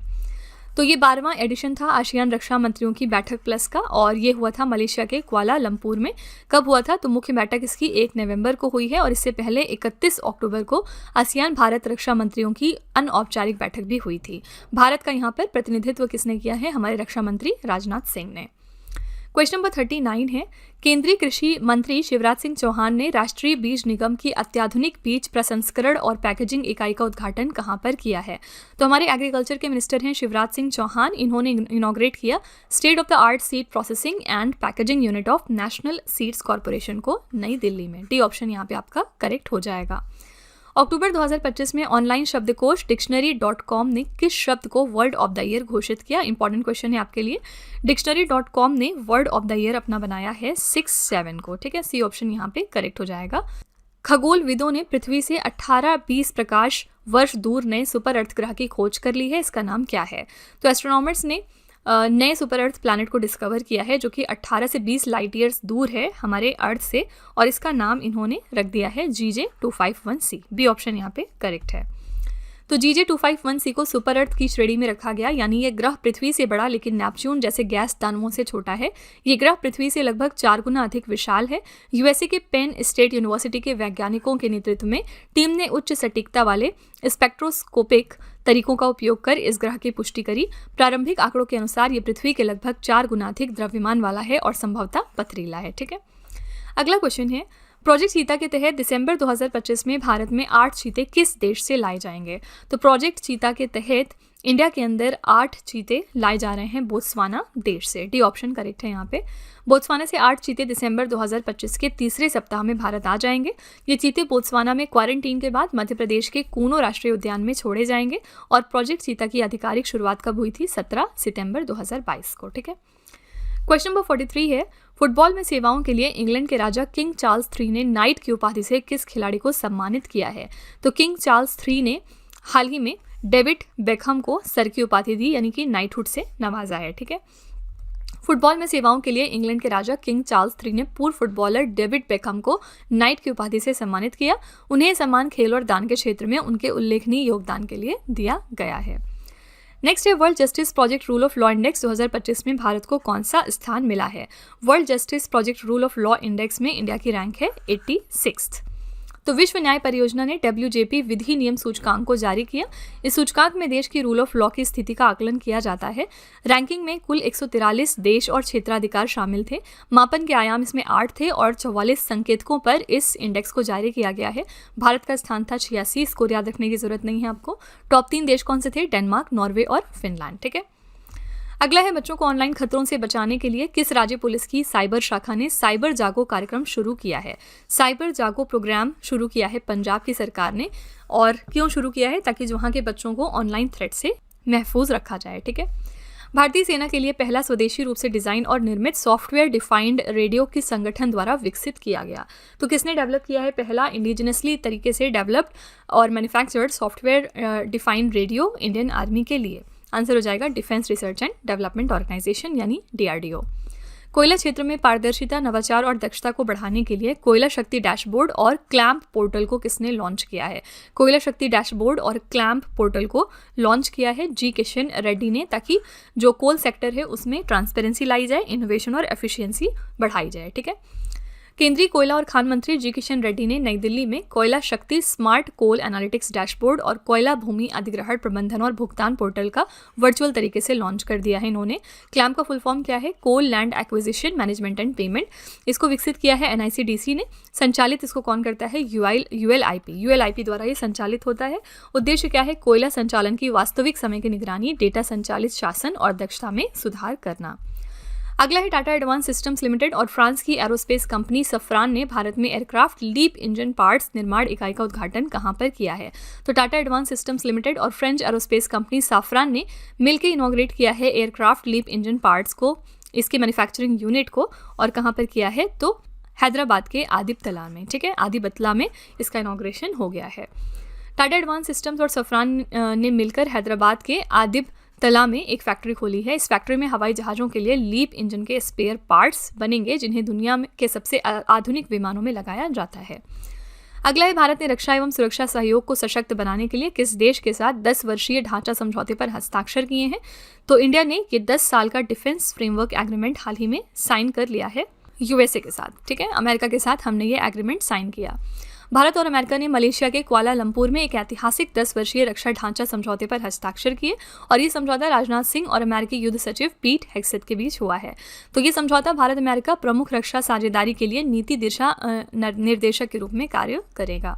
तो ये 12वां एडिशन था आसियान रक्षा मंत्रियों की बैठक प्लस का और ये हुआ था मलेशिया के कुआला लंपुर में। कब हुआ था? तो मुख्य बैठक इसकी 1 नवंबर को हुई है और इससे पहले 31 अक्टूबर को आसियान भारत रक्षा मंत्रियों की अनौपचारिक बैठक भी हुई थी। भारत का यहाँ पर प्रतिनिधित्व किसने किया है? हमारे रक्षा मंत्री राजनाथ सिंह ने। क्वेश्चन नंबर 39 है, केंद्रीय कृषि मंत्री शिवराज सिंह चौहान ने राष्ट्रीय बीज निगम की अत्याधुनिक बीज प्रसंस्करण और पैकेजिंग इकाई का उद्घाटन कहां पर किया है? तो हमारे एग्रीकल्चर के मिनिस्टर हैं शिवराज सिंह चौहान। इन्होंने इनॉग्रेट किया state of the art seed processing and packaging unit of national seeds corporation को नई दिल्ली में। डी ऑप्शन यहाँ पे आपका करेक्ट हो जाएगा। अक्टूबर 2025 में ऑनलाइन शब्दकोश डिक्शनरी.com ने किस शब्द को वर्ड ऑफ द ईयर घोषित किया? इंपॉर्टेंट क्वेश्चन है आपके लिए। डिक्शनरी.com ने वर्ड ऑफ द ईयर अपना बनाया है 6-7 को। ठीक है, सी ऑप्शन यहाँ पे करेक्ट हो जाएगा। खगोलविदों ने पृथ्वी से 18-20 प्रकाश वर्ष दूर नए सुपर अर्थ ग्रह की खोज कर ली है। इसका नाम क्या है? तो एस्ट्रोनॉमर्स ने नए सुपर अर्थ प्लैनेट को डिस्कवर किया है जो कि 18 से 20 लाइट ईयर्स दूर है हमारे अर्थ से और इसका नाम इन्होंने रख दिया है GJ251c। बी ऑप्शन यहाँ पे करेक्ट है। तो GJ251c को सुपर अर्थ की श्रेणी में रखा गया, यानी ये ग्रह पृथ्वी से बड़ा लेकिन नेपच्यून जैसे गैस दानवों से छोटा है। ये ग्रह पृथ्वी से लगभग 4 गुना अधिक विशाल है। यूएसए के पेन स्टेट यूनिवर्सिटी के वैज्ञानिकों के नेतृत्व में टीम ने उच्च सटीकता वाले स्पेक्ट्रोस्कोपिक तरीकों का उपयोग कर इस ग्रह की पुष्टि करी। प्रारंभिक आंकड़ों के अनुसार ये पृथ्वी के लगभग 4 गुना अधिक द्रव्यमान वाला है और संभवतः पथरीला है। ठीक है, अगला क्वेश्चन है, प्रोजेक्ट चीता के तहत दिसंबर 2025 में भारत में 8 चीते किस देश से लाए जाएंगे? तो प्रोजेक्ट चीता के तहत इंडिया के अंदर 8 चीते लाए जा रहे हैं बोत्सवाना देश से। डी ऑप्शन करेक्ट है यहाँ पे। बोत्सवाना से 8 चीते दिसंबर 2025 के तीसरे सप्ताह में भारत आ जाएंगे। ये चीते बोत्सवाना में क्वारंटीन के बाद मध्य प्रदेश के कूनो राष्ट्रीय उद्यान में छोड़े जाएंगे और प्रोजेक्ट चीता की आधिकारिक शुरुआत कब हुई थी? 17 सितंबर 2022 को। ठीक है, क्वेश्चन नंबर 43 है, फुटबॉल में सेवाओं के लिए इंग्लैंड के राजा किंग चार्ल्स III ने नाइट की उपाधि से किस खिलाड़ी को सम्मानित किया है? तो किंग चार्ल्स III ने हाल ही में डेविड बेकहम को सर की उपाधि दी, यानी कि नाइटहुड से नवाजा है। ठीक है, फुटबॉल में सेवाओं के लिए इंग्लैंड के राजा किंग चार्ल्स III ने पूर्व फुटबॉलर डेविड बेकहम को नाइट की उपाधि से सम्मानित किया। उन्हें सम्मान खेल और दान के क्षेत्र में उनके उल्लेखनीय योगदान के लिए दिया गया है। नेक्स्ट है, world justice project rule of law index 2025 में भारत को कौन सा स्थान मिला है? World justice project rule of law index में इंडिया की रैंक है 86। तो विश्व न्याय परियोजना ने WJP विधि नियम सूचकांक को जारी किया। इस सूचकांक में देश की रूल ऑफ लॉ की स्थिति का आकलन किया जाता है। रैंकिंग में कुल 143 देश और क्षेत्राधिकार शामिल थे। मापन के आयाम इसमें 8 थे और 44 संकेतकों पर इस इंडेक्स को जारी किया गया है। भारत का स्थान था 86। इसको याद रखने की जरूरत नहीं है आपको। टॉप 3 देश कौन से थे? डेनमार्क, नॉर्वे और फिनलैंड। ठीक है, अगला है, बच्चों को ऑनलाइन खतरों से बचाने के लिए किस राज्य पुलिस की साइबर शाखा ने साइबर जागो कार्यक्रम शुरू किया है? साइबर जागो प्रोग्राम शुरू किया है पंजाब की सरकार ने। और क्यों शुरू किया है? ताकि वहाँ के बच्चों को ऑनलाइन थ्रेट से महफूज रखा जाए। ठीक है, भारतीय सेना के लिए पहला स्वदेशी रूप से डिजाइन और निर्मित सॉफ्टवेयर डिफाइंड रेडियो किस संगठन द्वारा विकसित किया गया? तो किसने डेवलप किया है? पहला इंडिजिनसली तरीके से डेवलप्ड और manufactured software defined radio Indian army के लिए। आंसर हो जाएगा defence research and development organisation यानी DRDO। कोयला क्षेत्र में पारदर्शिता, नवाचार और दक्षता को बढ़ाने के लिए कोयला शक्ति डैशबोर्ड और क्लैंप पोर्टल को किसने लॉन्च किया है? कोयला शक्ति डैशबोर्ड और क्लैंप पोर्टल को लॉन्च किया है जी किशन रेड्डी ने, ताकि जो कोल सेक्टर है उसमें ट्रांसपेरेंसी लाई जाए, इनोवेशन और एफिशिएंसी बढ़ाई जाए। ठीक है, केंद्रीय कोयला और खान मंत्री जी किशन रेड्डी ने नई दिल्ली में कोयला शक्ति स्मार्ट कोल एनालिटिक्स डैशबोर्ड और कोयला भूमि अधिग्रहण प्रबंधन और भुगतान पोर्टल का वर्चुअल तरीके से लॉन्च कर दिया है। इन्होंने क्लैम्प का फुल फॉर्म क्या है? Coal land acquisition management and payment. इसको विकसित किया है NICDC ने। संचालित इसको कौन करता है? ULIP द्वारा ये संचालित होता है। उद्देश्य क्या है? कोयला संचालन की वास्तविक समय की निगरानी, डेटा संचालित शासन और दक्षता में सुधार करना। अगला है टाटा एडवांस सिस्टम्स लिमिटेड और फ्रांस की एरोस्पेस कंपनी सफ्रान ने भारत में एयरक्राफ्ट लीप इंजन पार्ट्स निर्माण इकाई का उद्घाटन कहां पर किया है? तो टाटा एडवांस सिस्टम्स लिमिटेड और फ्रेंच एरोस्पेस कंपनी सफ्रान ने मिलकर इनॉग्रेट किया है एयरक्राफ्ट लीप इंजन पार्ट्स को, इसके मैन्युफैक्चरिंग यूनिट को, और कहां पर किया है? तो हैदराबाद के आदिबतला में, ठीक है, आदिबतला में इसका इनॉग्रेशन हो गया है। टाटा एडवांस सिस्टम्स और सफ्रान ने मिलकर हैदराबाद के आदिबतला में एक फैक्ट्री खोली है। इस फैक्ट्री में हवाई जहाज़ों के लिए लीप इंजन के स्पेयर पार्ट्स बनेंगे, जिन्हें दुनिया के सबसे आधुनिक विमानों में लगाया जाता है। अगला है, भारत ने रक्षा एवं सुरक्षा सहयोग को सशक्त बनाने के लिए किस देश के साथ 10 वर्षीय ढांचा समझौते पर हस्ताक्षर किए हैं? तो इंडिया ने ये 10 साल का डिफेंस फ्रेमवर्क एग्रीमेंट हाल ही में साइन कर लिया है यूएसए के साथ, ठीक है, अमेरिका के साथ हमने ये एग्रीमेंट साइन किया। भारत और अमेरिका ने मलेशिया के कुआलालंपुर में एक ऐतिहासिक 10 वर्षीय रक्षा ढांचा समझौते पर हस्ताक्षर किए और ये समझौता राजनाथ सिंह और अमेरिकी युद्ध सचिव पीट हेग्सेथ के बीच हुआ है। तो ये समझौता भारत अमेरिका प्रमुख रक्षा साझेदारी के लिए नीति दिशा निर्देशक के रूप में कार्य करेगा।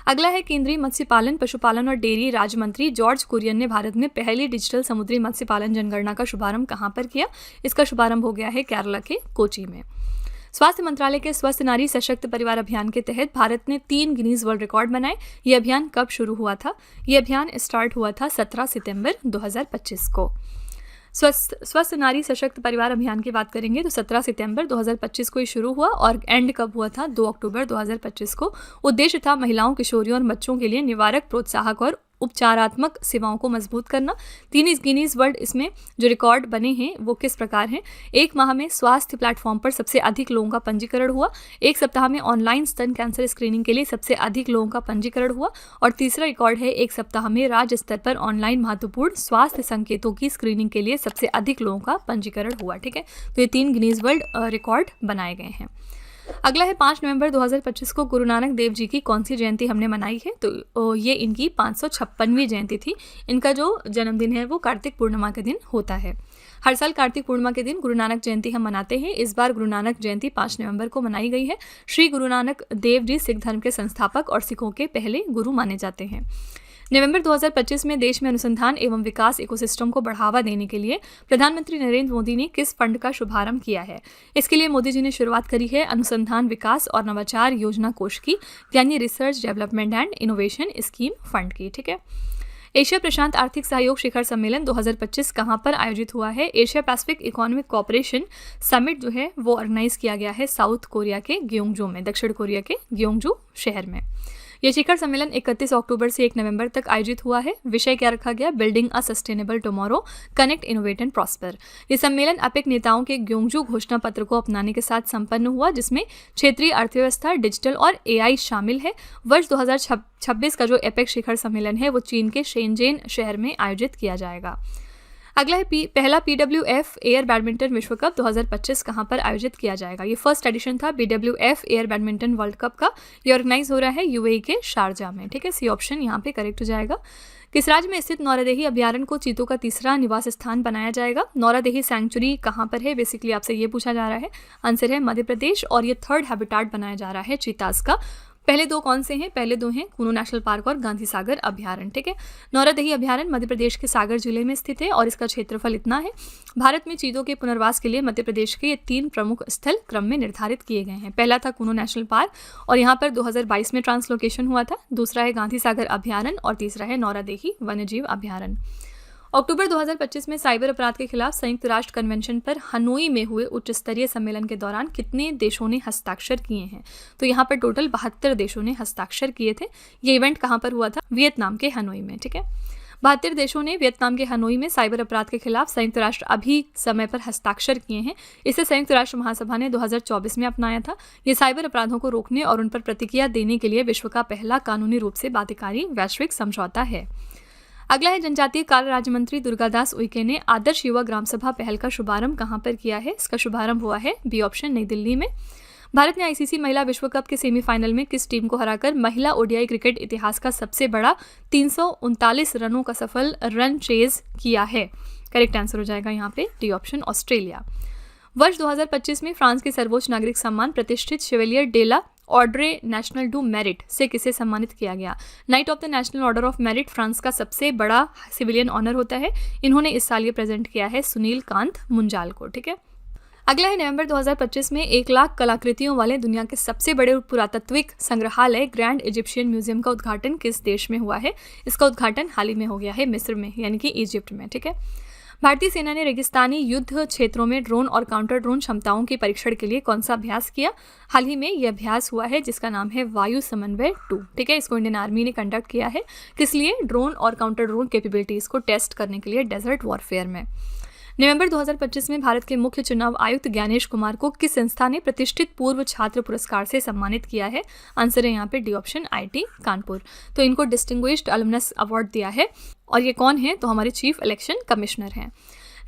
अगला है, केंद्रीय मत्स्य पालन, पशुपालन और डेयरी राज्य मंत्री जॉर्ज कुरियन ने भारत में पहली डिजिटल समुद्री मत्स्य पालन जनगणना का शुभारंभ कहां पर किया? इसका शुभारंभ हो गया है केरला के कोची में। स्वास्थ्य मंत्रालय के स्वस्थ नारी सशक्त परिवार अभियान के तहत भारत ने 3 गिनीज वर्ल्ड रिकॉर्ड बनाए। ये अभियान कब शुरू हुआ था? ये अभियान स्टार्ट हुआ था 17 सितंबर 2025 को। स्वस्थ नारी सशक्त परिवार अभियान की बात करेंगे तो 17 सितंबर 2025 को ये शुरू हुआ और एंड कब हुआ था? 2 अक्टूबर 2025 को। उद्देश्य था महिलाओं, किशोरियों और बच्चों के लिए निवारक, प्रोत्साहक और उपचारात्मक सेवाओं को मजबूत करना। 3 गिनीज वर्ल्ड इसमें जो रिकॉर्ड बने हैं वो किस प्रकार हैं? 1 माह में स्वास्थ्य प्लेटफॉर्म पर सबसे अधिक लोगों का पंजीकरण हुआ। 1 सप्ताह में ऑनलाइन स्तन कैंसर स्क्रीनिंग के लिए सबसे अधिक लोगों का पंजीकरण हुआ। और तीसरा रिकॉर्ड है 1 सप्ताह में राज्य स्तर पर ऑनलाइन महत्वपूर्ण स्वास्थ्य संकेतों की स्क्रीनिंग के लिए सबसे अधिक लोगों का पंजीकरण हुआ, ठीक है। तो ये 3 गिनीज वर्ल्ड रिकॉर्ड बनाए गए हैं। अगला है, 5 नवंबर 2025 को गुरु नानक देव जी की कौन सी जयंती हमने मनाई है? तो ये इनकी 556वीं जयंती थी। इनका जो जन्मदिन है वो कार्तिक पूर्णिमा के दिन होता है। हर साल कार्तिक पूर्णिमा के दिन गुरु नानक जयंती हम मनाते हैं। इस बार गुरु नानक जयंती 5 नवंबर को मनाई गई है। श्री गुरु नानक देव जी सिख धर्म के संस्थापक और सिखों के पहले गुरु माने जाते हैं। नवंबर 2025 में देश में अनुसंधान एवं विकास इकोसिस्टम को बढ़ावा देने के लिए प्रधानमंत्री नरेंद्र मोदी ने किस फंड का शुभारंभ किया है? इसके लिए मोदी जी ने शुरुआत करी है अनुसंधान विकास और नवाचार योजना कोष की, यानी research development and innovation scheme fund की, ठीक है। एशिया प्रशांत आर्थिक सहयोग शिखर सम्मेलन 2025 कहां पर आयोजित हुआ है? Asia Pacific economic cooperation summit जो है वो ऑर्गेनाइज किया गया है साउथ कोरिया के ग्योंगजू में, दक्षिण कोरिया के ग्योंगजू शहर में। यह शिखर सम्मेलन 31 अक्टूबर से 1 नवंबर तक आयोजित हुआ है। विषय क्या रखा गया? Building a sustainable tomorrow, connect, innovate and prosper. ये सम्मेलन अपेक नेताओं के ग्योंगजू घोषणा पत्र को अपनाने के साथ संपन्न हुआ, जिसमें क्षेत्रीय अर्थव्यवस्था, डिजिटल और एआई शामिल है। वर्ष 2026 का जो एपेक शिखर सम्मेलन है वो चीन के शेनजेन शहर में आयोजित किया जाएगा। अगला है, पहला PWF एयर बैडमिंटन विश्व कप 2025 कहां पर आयोजित किया जाएगा? ये फर्स्ट एडिशन था BWF air badminton world cup का। ये ऑर्गेनाइज हो रहा है UAE के शारजा में, ठीक है। सी ऑप्शन यहाँ पे करेक्ट हो जाएगा। किस राज्य में स्थित नौरादेही अभ्यारण्य को चीतों का तीसरा निवास स्थान बनाया जाएगा? नौरादेही सैंक्चुरी कहाँ पर है? बेसिकली आपसे ये पूछा जा रहा है। आंसर है मध्य प्रदेश और ये 3rd हैबिटाट बनाया जा रहा है चीतास का। पहले 2 कौन से हैं? पहले 2 हैं कुनो नेशनल पार्क और गांधी सागर अभ्यारण्य, ठीक है। नौरादेही अभ्यारण्य मध्य प्रदेश के सागर जिले में स्थित है और इसका क्षेत्रफल इतना है। भारत में चीतों के पुनर्वास के लिए मध्य प्रदेश के ये 3 प्रमुख स्थल क्रम में निर्धारित किए गए हैं। पहला था कुनो नेशनल पार्क और यहाँ पर 2022 में ट्रांसलोकेशन हुआ था। दूसरा है गांधी सागर अभ्यारण्य और तीसरा है नौरादेही वन्यजीव अभ्यारण्य। अक्टूबर 2025 में साइबर अपराध के खिलाफ संयुक्त राष्ट्र कन्वेंशन पर हनोई में हुए उच्च स्तरीय सम्मेलन के दौरान कितने देशों ने हस्ताक्षर किए हैं? तो यहाँ पर टोटल 72 देशों ने हस्ताक्षर किए थे। ये इवेंट कहाँ पर हुआ था? वियतनाम के हनोई में, ठीक है। 72 देशों ने वियतनाम के हनोई में साइबर अपराध के खिलाफ संयुक्त राष्ट्र अभी समय पर हस्ताक्षर किए हैं। इसे संयुक्त राष्ट्र महासभा ने 2024 में अपनाया था। ये साइबर अपराधों को रोकने और उन पर प्रतिक्रिया देने के लिए विश्व का पहला कानूनी रूप से बाध्यकारी वैश्विक समझौता है। अगला है, जनजातीय कार्य राज्य मंत्री दुर्गादास उइके ने आदर्श युवा ग्राम सभा पहल का शुभारंभ कहां पर किया है? इसका शुभारंभ हुआ है बी ऑप्शन नई दिल्ली में। भारत ने आईसीसी महिला विश्व कप के सेमीफाइनल में किस टीम को हराकर महिला ओडीआई क्रिकेट इतिहास का सबसे बड़ा 339 रनों का सफल रन चेज किया है? करेक्ट आंसर हो जाएगा यहाँ पे डी ऑप्शन ऑस्ट्रेलिया। वर्ष 2025 में फ्रांस के सर्वोच्च नागरिक सम्मान प्रतिष्ठित Chevalier de la Ordre National du Merite से किसे सम्मानित किया गया? Knight of the National Order of Merit France का सबसे बड़ा सिविलियन ऑनर होता है। इन्होंने इस साल ये प्रेजेंट किया है सुनील कांत मुंजाल को, ठीक है। अगला है नवंबर 2025 में 1,00,000 कलाकृतियों वाले दुनिया के सबसे बड़े पुरातात्विक संग्रहालय ग्रैंड इजिप्शियन म्यूजियम का उद्घाटन किस देश में हुआ है? इसका उद्घाटन हाल ही में हो गया है मिस्र में, यानी कि इजिप्ट में। ठीक है। भारतीय सेना ने रेगिस्तानी युद्ध क्षेत्रों में ड्रोन और काउंटर ड्रोन क्षमताओं के परीक्षण के लिए कौन सा अभ्यास किया? हाल ही में यह अभ्यास हुआ है जिसका नाम है वायु समन्वय 2। ठीक है। इसको इंडियन आर्मी ने कंडक्ट किया है। किस लिए? ड्रोन और काउंटर ड्रोन कैपेबिलिटीज को टेस्ट करने के लिए डेजर्ट वॉरफेयर में। नवंबर 2025 में भारत के मुख्य चुनाव आयुक्त ज्ञानेश कुमार को किस संस्था ने प्रतिष्ठित पूर्व छात्र पुरस्कार से सम्मानित किया है? आंसर है यहाँ पे डी ऑप्शन, IIT कानपुर। तो इनको डिस्टिंग्विश्ड अलुमनस अवार्ड दिया है। और ये कौन है? तो हमारे चीफ इलेक्शन कमिश्नर हैं।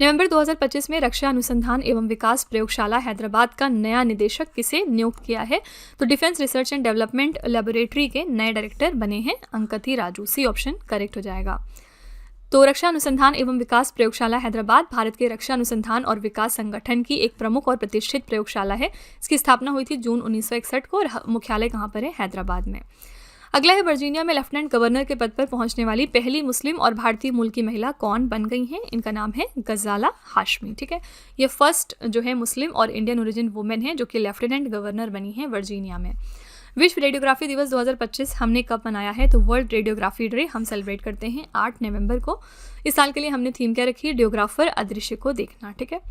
नवंबर 2025 में रक्षा अनुसंधान एवं विकास प्रयोगशाला हैदराबाद का नया निदेशक किसे नियुक्त किया है? तो defence research and development laboratory के नए डायरेक्टर बने हैं अंकथी राजू। सी ऑप्शन करेक्ट हो जाएगा। तो रक्षा अनुसंधान एवं विकास प्रयोगशाला हैदराबाद भारत के रक्षा अनुसंधान और विकास संगठन की एक प्रमुख और प्रतिष्ठित प्रयोगशाला है। इसकी स्थापना हुई थी जून 1961 को और मुख्यालय कहाँ पर है? हैदराबाद में। अगला है वर्जीनिया में लेफ्टिनेंट गवर्नर के पद पर पहुंचने वाली पहली मुस्लिम और भारतीय मूल की महिला कौन बन गई हैं? इनका नाम है गजाला हाशमी। ठीक है। ये फर्स्ट जो है मुस्लिम और इंडियन ओरिजिन वुमेन है जो कि लेफ्टिनेंट गवर्नर बनी है वर्जीनिया में। विश्व रेडियोग्राफी दिवस 2025 हमने कब मनाया है? तो वर्ल्ड रेडियोग्राफी डे हम सेलिब्रेट करते हैं 8 नवंबर को। इस साल के लिए हमने थीम क्या रखी है? रेडियोग्राफर अदृश्य को देखना। ठीक है।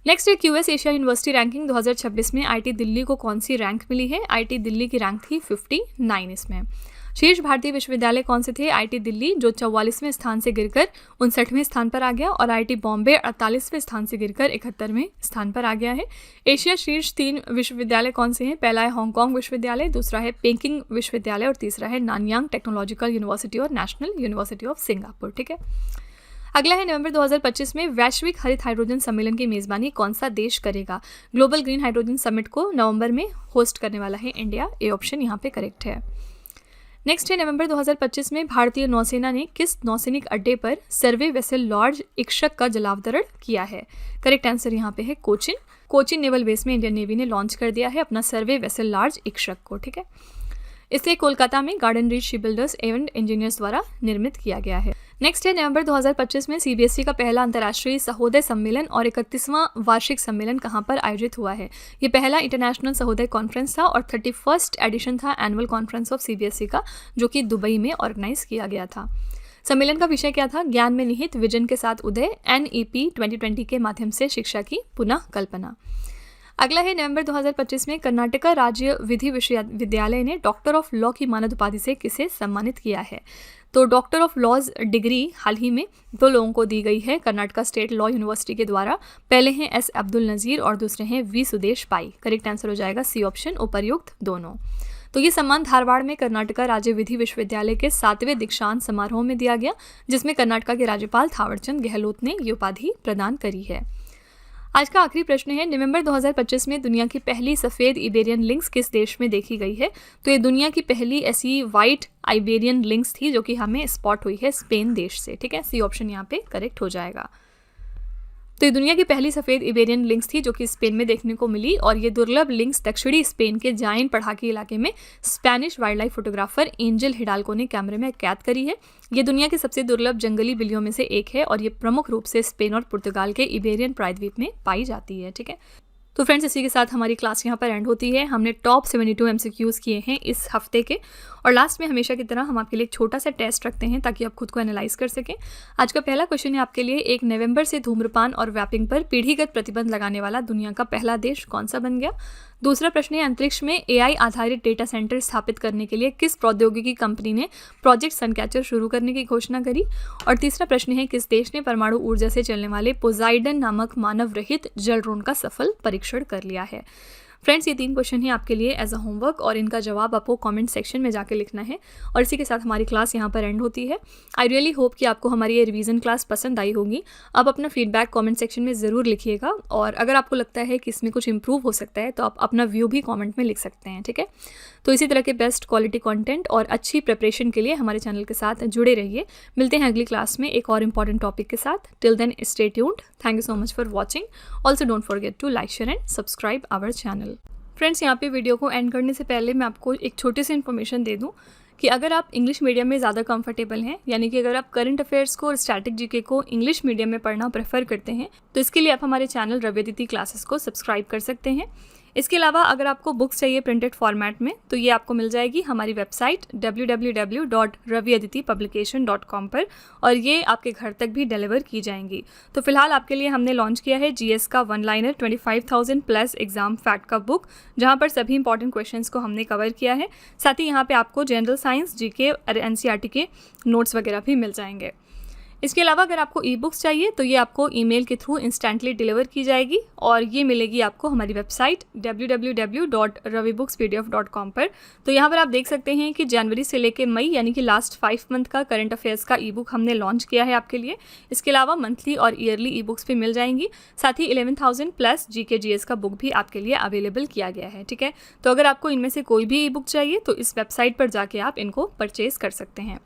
नेक्स्ट है QS एशिया यूनिवर्सिटी रैंकिंग 2026 में IIT दिल्ली को कौन सी रैंक मिली है? IIT दिल्ली की रैंक थी 59 इसमें। शीर्ष भारतीय विश्वविद्यालय कौन से थे? IIT दिल्ली जो 44वें स्थान से गिरकर 59वें स्थान पर आ गया और IIT बॉम्बे 48वें स्थान से गिरकर 71वें स्थान पर आ गया है। एशिया शीर्ष 3 विश्वविद्यालय कौन से हैं? पहला है हांगकांग विश्वविद्यालय, दूसरा है पेकिंग विश्वविद्यालय और तीसरा है नानयांग टेक्नोलॉजिकल यूनिवर्सिटी और नेशनल यूनिवर्सिटी ऑफ सिंगापुर। ठीक है। अगला है नवंबर 2025 में वैश्विक हरित हाइड्रोजन सम्मेलन की मेजबानी कौन सा देश करेगा? ग्लोबल ग्रीन हाइड्रोजन समिट को नवंबर में होस्ट करने वाला है इंडिया। ए ऑप्शन यहाँ पे करेक्ट है। नेक्स्ट है नवंबर 2025 में भारतीय नौसेना ने किस नौसैनिक अड्डे पर सर्वे वेसल लॉर्ड इक्शक का जलावतरण किया है? करेक्ट आंसर यहाँ पे है कोचिन। कोचिन नेवल बेस में इंडियन नेवी ने लॉन्च कर दिया है अपना सर्वे वेसल लॉर्ड इक्शक को। ठीक है। इसे कोलकाता में गार्डन रीच शिप बिल्डर्स एवं इंजीनियर्स द्वारा निर्मित किया गया है। नेक्स्ट है नवंबर 2025 में CBSE का पहला अंतर्राष्ट्रीय सहोदय सम्मेलन और 31वां वार्षिक सम्मेलन कहाँ पर आयोजित हुआ है? ये पहला इंटरनेशनल सहोदय कॉन्फ्रेंस था और 31st एडिशन था एनुअल कॉन्फ्रेंस ऑफ CBSE का, जो कि दुबई में ऑर्गेनाइज किया गया था। सम्मेलन का विषय क्या था? ज्ञान में निहित विजन के साथ उदय, NEP 2020 के माध्यम से शिक्षा की पुनः कल्पना। अगला है नवंबर 2025 में कर्नाटका राज्य विधि विश्वविद्यालय ने डॉक्टर ऑफ लॉ की मानद उपाधि से किसे सम्मानित किया है? तो डॉक्टर ऑफ लॉज डिग्री हाल ही में 2 लोगों को दी गई है कर्नाटका स्टेट लॉ यूनिवर्सिटी के द्वारा। पहले हैं S अब्दुल नज़ीर और दूसरे हैं V सुदेश पाई। करेक्ट आंसर हो जाएगा सी ऑप्शन, उपर्युक्त दोनों। तो ये सम्मान धारवाड़ में कर्नाटका राज्य विधि विश्वविद्यालय के 7वें दीक्षांत समारोह में दिया गया, जिसमें कर्नाटका के राज्यपाल थावरचंद गहलोत ने ये उपाधि प्रदान करी है। आज का आखिरी प्रश्न है नवंबर 2025 में दुनिया की पहली सफ़ेद इबेरियन लिंक्स किस देश में देखी गई है? तो ये दुनिया की पहली ऐसी वाइट आइबेरियन लिंक्स थी जो कि हमें स्पॉट हुई है स्पेन देश से। ठीक है। सी ऑप्शन यहाँ पे करेक्ट हो जाएगा। तो ये दुनिया की पहली सफ़ेद इबेरियन लिंक्स थी जो कि स्पेन में देखने को मिली और ये दुर्लभ लिंक्स दक्षिणी स्पेन के जाइन पढ़ाकी इलाके में Spanish wildlife photographer Angel Hidalgo ने कैमरे में कैद करी है। ये दुनिया की सबसे दुर्लभ जंगली बिल्लियों में से एक है और ये प्रमुख रूप से स्पेन और पुर्तगाल के इबेरियन प्रायद्वीप में पाई जाती है। ठीक है। तो फ्रेंड्स, इसी के साथ हमारी क्लास यहाँ पर एंड होती है। हमने टॉप 72 MCQs किए हैं इस हफ्ते के, और लास्ट में हमेशा की तरह हम आपके लिए एक छोटा सा टेस्ट रखते हैं ताकि आप खुद को एनालाइज कर सकें। आज का पहला क्वेश्चन है आपके लिए, 1 नवंबर से धूम्रपान और व्यापिंग पर पीढ़ीगत प्रतिबंध लगाने वाला दुनिया का पहला देश कौन सा बन गया? दूसरा प्रश्न है, अंतरिक्ष में AI आधारित डेटा सेंटर स्थापित करने के लिए किस प्रौद्योगिकी कंपनी ने प्रोजेक्ट सनकैचर शुरू करने की घोषणा करी? और तीसरा प्रश्न है, किस देश ने परमाणु ऊर्जा से चलने वाले पोजाइडन नामक मानव रहित जल ड्रोन का सफल परीक्षण कर लिया है? फ्रेंड्स, ये 3 क्वेश्चन हैं आपके लिए एज अ होमवर्क और इनका जवाब आपको कमेंट सेक्शन में जाके लिखना है। और इसी के साथ हमारी क्लास यहाँ पर एंड होती है। आई रियली होप कि आपको हमारी ये रिवीजन क्लास पसंद आई होगी। आप अपना फीडबैक कमेंट सेक्शन में ज़रूर लिखिएगा, और अगर आपको लगता है कि इसमें कुछ इंप्रूव हो सकता है तो आप अपना व्यू भी कमेंट में लिख सकते हैं। ठीक है, तो इसी तरह के बेस्ट क्वालिटी कंटेंट और अच्छी प्रिपरेशन के लिए हमारे चैनल के साथ जुड़े रहिए। मिलते हैं अगली क्लास में एक और इम्पॉर्टेंट टॉपिक के साथ। Till then stay tuned. Thank you so much for watching. Also don't forget to like, share and subscribe our channel. Friends, यहाँ पे वीडियो को एंड करने से पहले मैं आपको एक छोटी सी इन्फॉर्मेशन दे दूँ कि अगर आप इंग्लिश मीडियम में ज़्यादा कंफर्टेबल हैं, यानी कि अगर आप करंट अफेयर्स को और स्टैटिक जीके को इंग्लिश मीडियम में पढ़ना प्रेफर करते हैं, तो इसके लिए आप हमारे चैनल रवि अदिति क्लासेस को सब्सक्राइब कर सकते हैं। इसके अलावा अगर आपको बुक्स चाहिए प्रिंटेड फॉर्मेट में, तो ये आपको मिल जाएगी हमारी वेबसाइट www.raviaditipublication.com पर, और ये आपके घर तक भी डिलीवर की जाएंगी। तो फिलहाल आपके लिए हमने लॉन्च किया है जीएस का one liner 25,000 plus exam fact का बुक, जहाँ पर सभी इंपॉर्टेंट क्वेश्चंस को हमने कवर किया है। साथ ही यहाँ पे आपको जनरल साइंस, जीके और एनसीईआरटी के नोट्स वगैरह भी मिल जाएंगे। इसके अलावा अगर आपको ई बुक्स चाहिए तो ये आपको ईमेल के थ्रू इंस्टेंटली डिलीवर की जाएगी, और ये मिलेगी आपको हमारी वेबसाइट www.ravibooks.pdf.com पर। तो यहाँ पर आप देख सकते हैं कि जनवरी से लेकर मई, यानी कि लास्ट 5 मंथ का करंट अफेयर्स का ई बुक हमने लॉन्च किया है आपके लिए। इसके अलावा मंथली और ईयरली ई बुक्स भी मिल जाएंगी। साथ ही 11,000 प्लस जीके जीएस का बुक भी आपके लिए अवेलेबल किया गया है, ठीक है। तो अगर आपको इनमें से कोई भी ई बुक चाहिए तो इस वेबसाइट पर जाके आप इनको परचेज कर सकते हैं।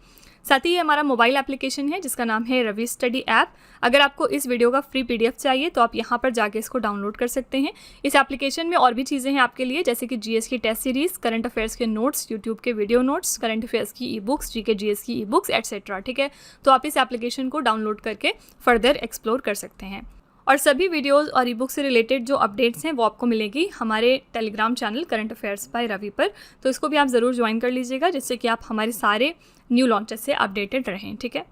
साथ ही ये हमारा मोबाइल एप्लीकेशन है जिसका नाम है रवि स्टडी ऐप। अगर आपको इस वीडियो का फ्री पीडीएफ चाहिए तो आप यहाँ पर जाके इसको डाउनलोड कर सकते हैं। इस एप्लीकेशन में और भी चीज़ें हैं आपके लिए, जैसे कि जीएस की टेस्ट सीरीज, करंट अफेयर्स के नोट्स, यूट्यूब के वीडियो नोट्स, करंट अफेयर्स की ई बुक्स, जीके जीएस की ई बुक्स एटसेट्रा, ठीक है। तो आप इस एप्लीकेशन को डाउनलोड करके फर्दर एक्सप्लोर कर सकते हैं। और सभी वीडियोस और ई बुक से रिलेटेड जो अपडेट्स हैं वो आपको मिलेगी हमारे Telegram channel current affairs by Ravi पर। तो इसको भी आप ज़रूर ज्वाइन कर लीजिएगा, जिससे कि आप हमारे सारे न्यू लॉन्चेस से अपडेटेड रहें, ठीक है।